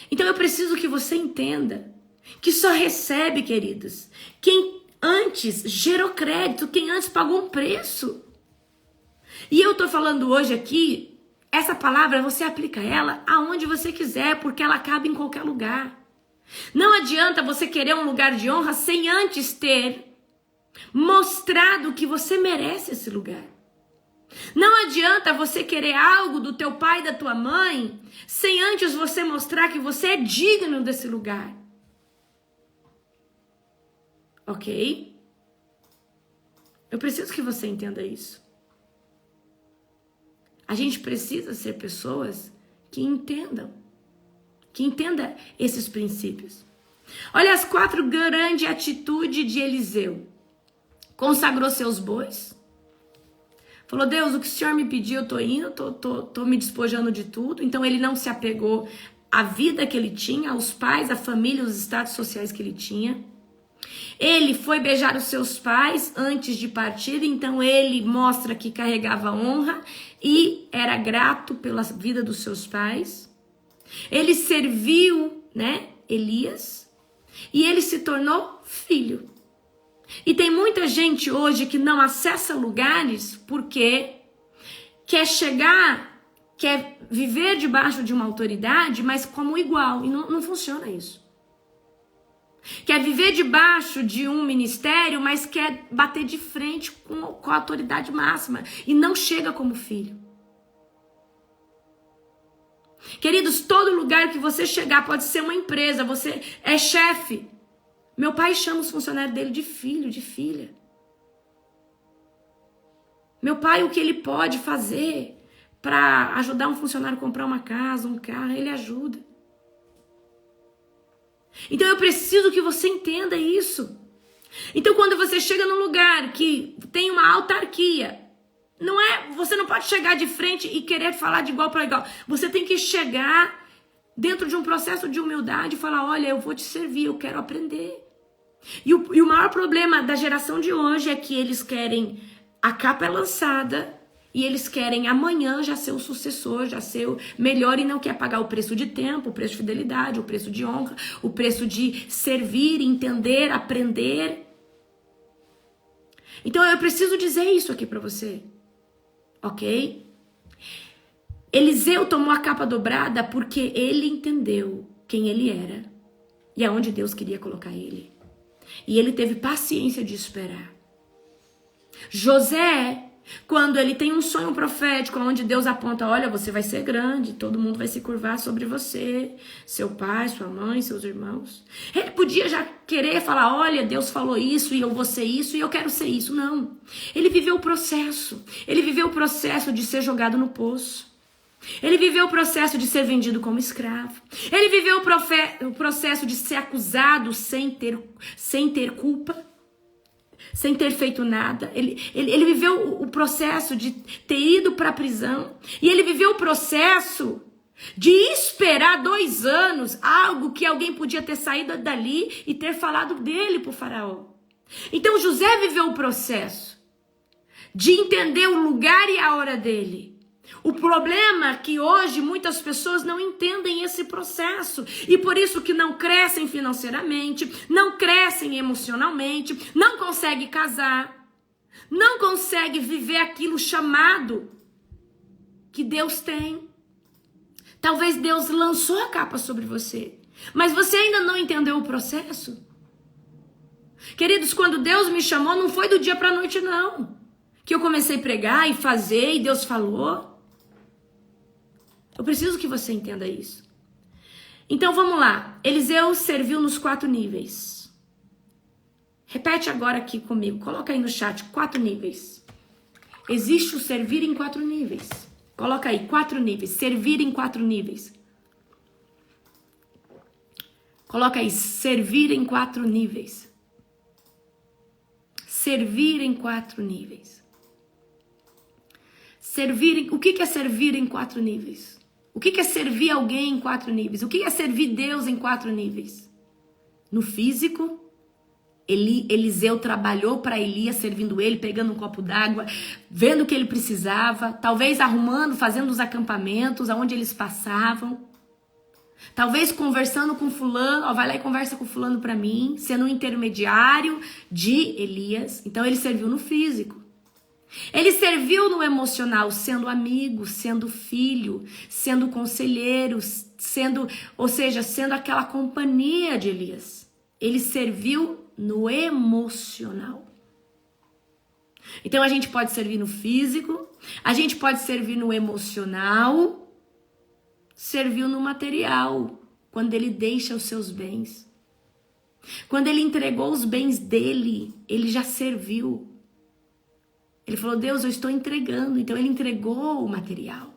[SPEAKER 1] Então eu preciso que você entenda que só recebe, queridos, quem antes gerou crédito, quem antes pagou um preço. E eu tô falando hoje aqui, essa palavra você aplica ela aonde você quiser, porque ela cabe em qualquer lugar. Não adianta você querer um lugar de honra sem antes ter mostrado que você merece esse lugar. Não adianta você querer algo do teu pai e da tua mãe sem antes você mostrar que você é digno desse lugar. Ok? Eu preciso que você entenda isso. A gente precisa ser pessoas que entendam esses princípios. Olha as 4 grandes atitudes de Eliseu. Consagrou seus bois. Falou, Deus, o que o Senhor me pediu, eu tô indo, tô me despojando de tudo. Então ele não se apegou à vida que ele tinha, aos pais, à família, aos status sociais que ele tinha. Ele foi beijar os seus pais antes de partir, então ele mostra que carregava honra e era grato pela vida dos seus pais. Ele serviu, Elias, e ele se tornou filho. E tem muita gente hoje que não acessa lugares porque quer viver debaixo de uma autoridade, mas como igual, e não funciona isso. Quer viver debaixo de um ministério, mas quer bater de frente com a autoridade máxima e não chega como filho. Queridos, todo lugar que você chegar pode ser uma empresa, você é chefe. Meu pai chama os funcionários dele de filho, de filha. Meu pai, o que ele pode fazer para ajudar um funcionário a comprar uma casa, um carro, ele ajuda. Então eu preciso que você entenda isso. Então quando você chega num lugar que tem uma autarquia. Não é, você não pode chegar de frente e querer falar de igual para igual. Você tem que chegar dentro de um processo de humildade e falar, olha, eu vou te servir, eu quero aprender. E o maior problema da geração de hoje é que eles querem, a capa é lançada e eles querem amanhã já ser o sucessor, já ser o melhor e não quer pagar o preço de tempo, o preço de fidelidade, o preço de honra, o preço de servir, entender, aprender. Então eu preciso dizer isso aqui para você, ok? Eliseu tomou a capa dobrada porque ele entendeu quem ele era e aonde Deus queria colocar ele. E ele teve paciência de esperar. José, quando ele tem um sonho profético, onde Deus aponta, olha, você vai ser grande, todo mundo vai se curvar sobre você, seu pai, sua mãe, seus irmãos. Ele podia já querer falar, olha, Deus falou isso, e eu vou ser isso, e eu quero ser isso. Não. Ele viveu o processo. Ele viveu o processo de ser jogado no poço. Ele viveu o processo de ser vendido como escravo. Ele viveu o processo de ser acusado sem ter culpa, sem ter feito nada. Ele viveu o processo de ter ido para a prisão. E ele viveu o processo de esperar 2 anos, algo que alguém podia ter saído dali e ter falado dele para o faraó. Então José viveu o processo de entender o lugar e a hora dele. O problema é que hoje muitas pessoas não entendem esse processo e por isso que não crescem financeiramente, não crescem emocionalmente, não conseguem casar, não conseguem viver aquilo chamado que Deus tem. Talvez Deus lançou a capa sobre você, mas você ainda não entendeu o processo. Queridos, quando Deus me chamou, não foi do dia para a noite não, que eu comecei a pregar e fazer e Deus falou. Eu preciso que você entenda isso. Então vamos lá. Eliseu serviu nos 4 níveis. Repete agora aqui comigo. Coloca aí no chat 4 níveis. Existe o servir em 4 níveis. Coloca aí 4 níveis. Servir em 4 níveis. Coloca aí servir em 4 níveis. Servir em 4 níveis. O que é servir em 4 níveis? O que é servir alguém em 4 níveis? O que é servir Deus em 4 níveis? No físico, Eliseu trabalhou para Elias, servindo ele, pegando um copo d'água, vendo o que ele precisava, talvez arrumando, fazendo os acampamentos, aonde eles passavam. Talvez conversando com fulano, vai lá e conversa com fulano para mim, sendo um intermediário de Elias. Então ele serviu no físico. Ele serviu no emocional, sendo amigo, sendo filho, sendo conselheiro, sendo aquela companhia de Elias. Ele serviu no emocional. Então a gente pode servir no físico, a gente pode servir no emocional, serviu no material, quando ele deixa os seus bens. Quando ele entregou os bens dele, ele já serviu. Ele falou, Deus, eu estou entregando. Então ele entregou o material.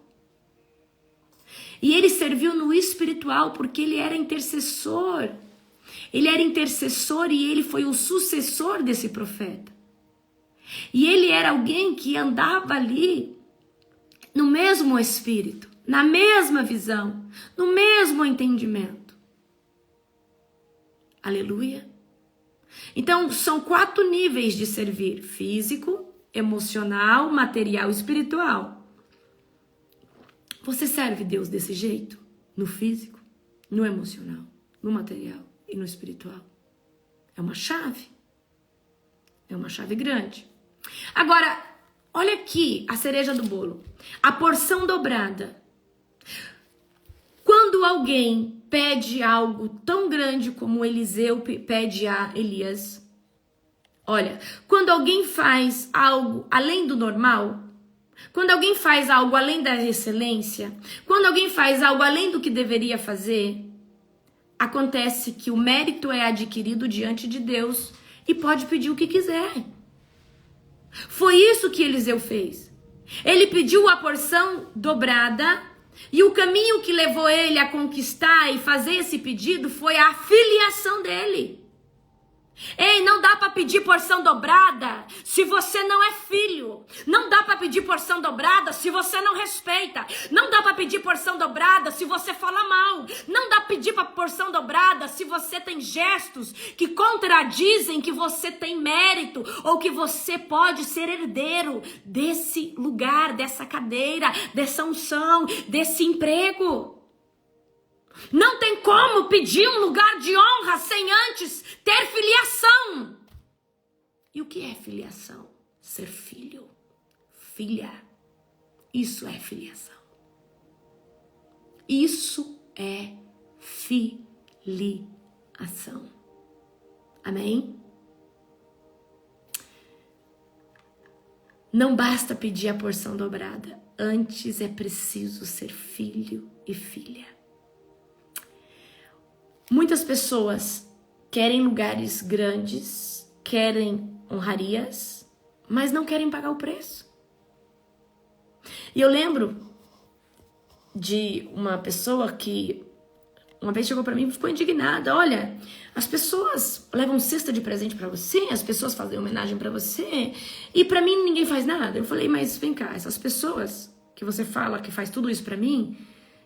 [SPEAKER 1] E ele serviu no espiritual porque ele era intercessor. Ele era intercessor e ele foi o sucessor desse profeta. E ele era alguém que andava ali no mesmo espírito, na mesma visão, no mesmo entendimento. Aleluia. Então são 4 níveis de servir: físico, emocional, material e espiritual. Você serve Deus desse jeito? No físico, no emocional, no material e no espiritual. É uma chave. É uma chave grande. Agora, olha aqui a cereja do bolo. A porção dobrada. Quando alguém pede algo tão grande como Eliseu pede a Elias, olha, quando alguém faz algo além do normal, quando alguém faz algo além da excelência, quando alguém faz algo além do que deveria fazer, acontece que o mérito é adquirido diante de Deus e pode pedir o que quiser. Foi isso que Eliseu fez. Ele pediu a porção dobrada e o caminho que levou ele a conquistar e fazer esse pedido foi a filiação dele. Ei, não dá para pedir porção dobrada se você não é filho. Não dá para pedir porção dobrada se você não respeita. Não dá para pedir porção dobrada se você fala mal. Não dá para pedir porção dobrada se você tem gestos que contradizem que você tem mérito ou que você pode ser herdeiro desse lugar, dessa cadeira, dessa unção, desse emprego. Não tem como pedir um lugar de honra sem antes ter filiação. E o que é filiação? Ser filho, filha. Isso é filiação. Isso é filiação. Amém? Não basta pedir a porção dobrada. Antes é preciso ser filho e filha. Muitas pessoas querem lugares grandes, querem honrarias, mas não querem pagar o preço. E eu lembro de uma pessoa que uma vez chegou para mim e ficou indignada. Olha, as pessoas levam cesta de presente para você, as pessoas fazem homenagem para você, e para mim ninguém faz nada. Eu falei, mas vem cá, essas pessoas que você fala que faz tudo isso para mim,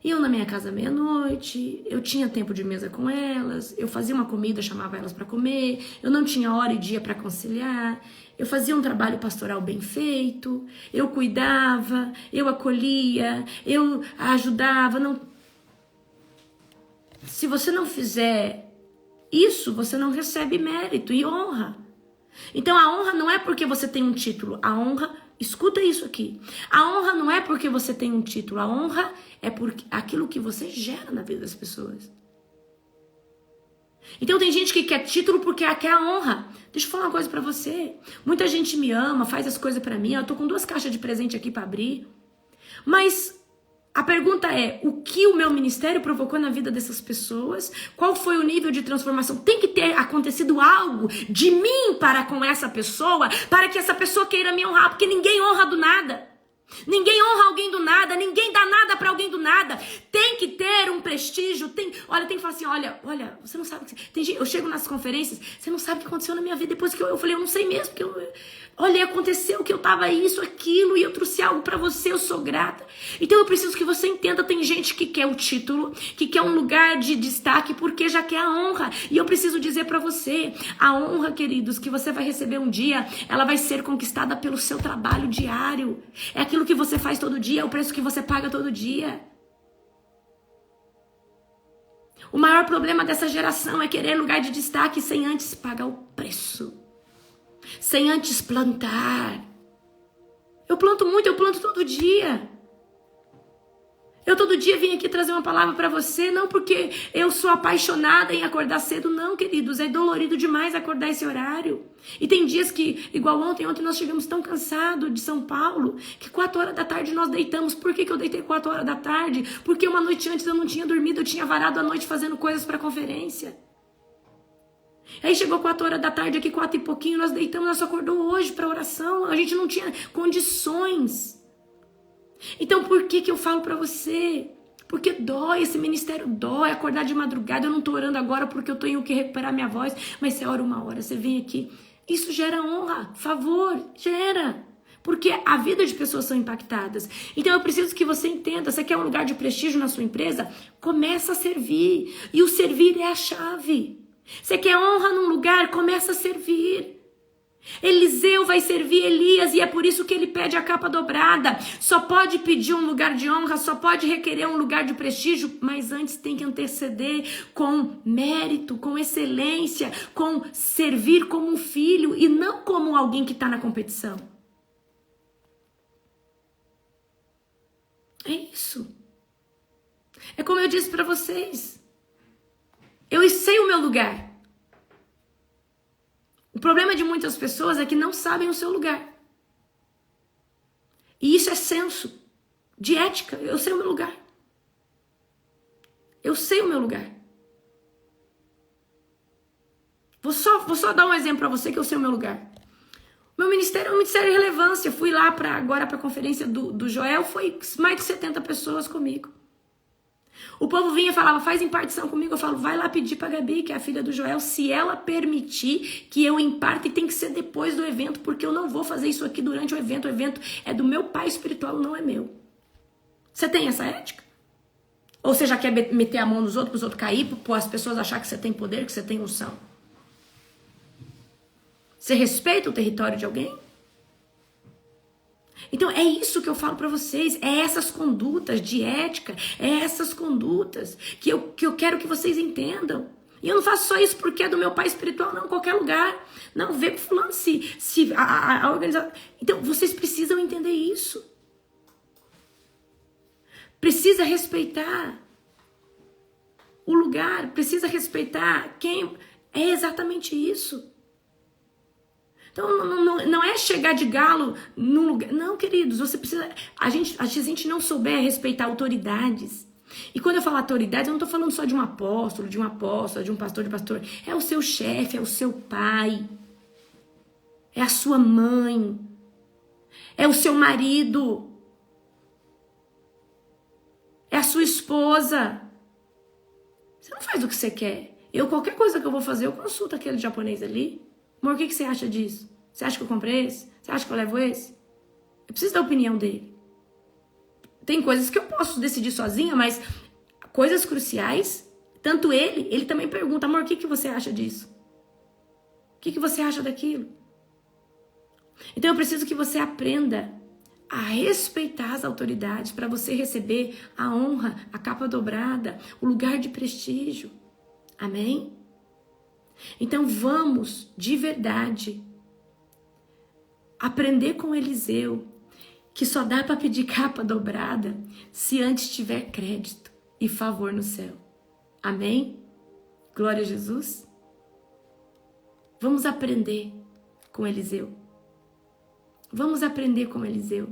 [SPEAKER 1] iam na minha casa meia-noite, eu tinha tempo de mesa com elas, eu fazia uma comida, chamava elas para comer, eu não tinha hora e dia para conciliar, eu fazia um trabalho pastoral bem feito, eu cuidava, eu acolhia, eu ajudava. Não... Se você não fizer isso, você não recebe mérito e honra. Então a honra não é porque você tem um título, a honra, escuta isso aqui, a honra não é porque você tem um título, a honra é por aquilo que você gera na vida das pessoas. Então tem gente que quer título porque quer a honra. Deixa eu falar uma coisa pra você. Muita gente me ama, faz as coisas pra mim. Eu tô com 2 caixas de presente aqui pra abrir. Mas a pergunta é, o que o meu ministério provocou na vida dessas pessoas? Qual foi o nível de transformação? Tem que ter acontecido algo de mim para com essa pessoa, para que essa pessoa queira me honrar, porque ninguém honra do nada. Ninguém honra alguém do nada, ninguém dá nada pra alguém do nada. Tem que ter um prestígio, tem que falar assim, olha, você não sabe o que... eu chego nas conferências, você não sabe o que aconteceu na minha vida. Depois que eu falei, eu não sei mesmo, porque olha, aconteceu que eu tava isso, aquilo, e eu trouxe algo pra você, eu sou grata. Então eu preciso que você entenda, tem gente que quer o título, que quer um lugar de destaque, porque já quer a honra. E eu preciso dizer pra você, a honra, queridos, que você vai receber um dia, ela vai ser conquistada pelo seu trabalho diário. É aquilo que você faz todo dia, é o preço que você paga todo dia. O maior problema dessa geração é querer lugar de destaque sem antes pagar o preço. Sem antes plantar. Eu planto muito, eu planto todo dia. Eu todo dia vim aqui trazer uma palavra para você, não porque eu sou apaixonada em acordar cedo, não, queridos. É dolorido demais acordar esse horário. E tem dias que, igual ontem nós chegamos tão cansados de São Paulo, que 4 horas da tarde nós deitamos. Por que eu deitei 4 horas da tarde? Porque uma noite antes eu não tinha dormido, eu tinha varado a noite fazendo coisas para a conferência. Aí chegou 4 horas da tarde aqui, 4 e pouquinho, nós deitamos, nós só acordou hoje para oração. A gente não tinha condições. Então por que eu falo pra você? Porque dói, esse ministério dói, acordar de madrugada. Eu não tô orando agora porque eu tenho que recuperar minha voz, mas você ora 1 hora, você vem aqui. Isso gera honra, favor, gera. Porque a vida de pessoas são impactadas. Então eu preciso que você entenda, você quer um lugar de prestígio na sua empresa? Começa a servir. E o servir é a chave. Você quer honra num lugar? Começa a servir. Eliseu vai servir Elias e é por isso que ele pede a capa dobrada. Só pode pedir um lugar de honra, só pode requerer um lugar de prestígio, mas antes tem que anteceder com mérito, com excelência, com servir como um filho e não como alguém que está na competição. É isso. É como eu disse para vocês. Eu sei o meu lugar. O problema de muitas pessoas é que não sabem o seu lugar. E isso é senso de ética. Eu sei o meu lugar. Eu sei o meu lugar. Vou só dar um exemplo para você que eu sei o meu lugar. Meu ministério é um ministério de relevância. Fui lá agora para a conferência do Joel, foi mais de 70 pessoas comigo. O povo vinha e falava, faz impartição comigo. Eu falo, vai lá pedir pra Gabi, que é a filha do Joel, se ela permitir que eu imparte, tem que ser depois do evento, porque eu não vou fazer isso aqui durante o evento. O evento é do meu pai espiritual, não é meu. Você tem essa ética? Ou você já quer meter a mão nos outros, para os outros cair, para as pessoas acharem que você tem poder, que você tem unção? Você respeita o território de alguém? Então é isso que eu falo para vocês, é essas condutas de ética, é essas condutas que eu quero que vocês entendam. E eu não faço só isso porque é do meu pai espiritual, não, em qualquer lugar. Não, vê com fulano se a organização... Então vocês precisam entender isso. Precisa respeitar o lugar, precisa respeitar quem... É exatamente isso. Então, não é chegar de galo num lugar... Não, queridos, você precisa... A gente não souber respeitar autoridades. E quando eu falo autoridades, eu não estou falando só de um apóstolo, de uma apóstola, de um pastor, de pastor. É o seu chefe, é o seu pai. É a sua mãe. É o seu marido. É a sua esposa. Você não faz o que você quer. Qualquer coisa que eu vou fazer, eu consulto aquele japonês ali. Amor, o que você acha disso? Você acha que eu comprei esse? Você acha que eu levo esse? Eu preciso da opinião dele. Tem coisas que eu posso decidir sozinha, mas coisas cruciais, tanto ele também pergunta, amor, o que você acha disso? O que você acha daquilo? Então eu preciso que você aprenda a respeitar as autoridades para você receber a honra, a capa dobrada, o lugar de prestígio. Amém? Então vamos, de verdade, aprender com Eliseu que só dá para pedir capa dobrada se antes tiver crédito e favor no céu. Amém? Glória a Jesus. Vamos aprender com Eliseu. Vamos aprender com Eliseu.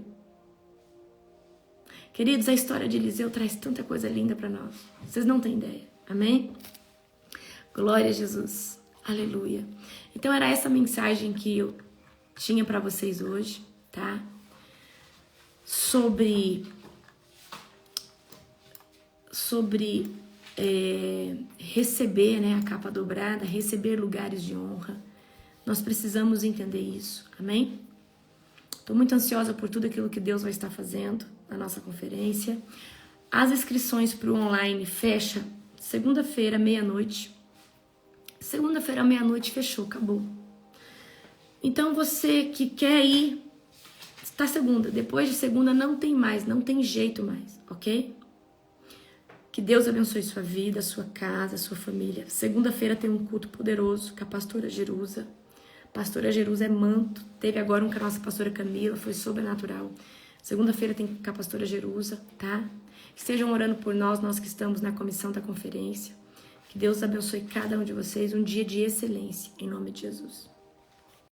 [SPEAKER 1] Queridos, a história de Eliseu traz tanta coisa linda para nós. Vocês não têm ideia. Amém? Glória a Jesus. Aleluia. Então era essa mensagem que eu tinha para vocês hoje, tá? Sobre receber, né, a capa dobrada, receber lugares de honra. Nós precisamos entender isso. Amém? Estou muito ansiosa por tudo aquilo que Deus vai estar fazendo na nossa conferência. As inscrições para o online fecha segunda-feira, meia-noite. Segunda-feira, meia-noite, fechou, acabou. Então, você que quer ir, está segunda. Depois de segunda, não tem mais, não tem jeito mais, ok? Que Deus abençoe sua vida, sua casa, sua família. Segunda-feira tem um culto poderoso com a pastora Jerusa. Pastora Jerusa é manto. Teve agora um com a nossa pastora Camila, foi sobrenatural. Segunda-feira tem com a pastora Jerusa, tá? Estejam orando por nós que estamos na comissão da conferência. Que Deus abençoe cada um de vocês, um dia de excelência, em nome de Jesus.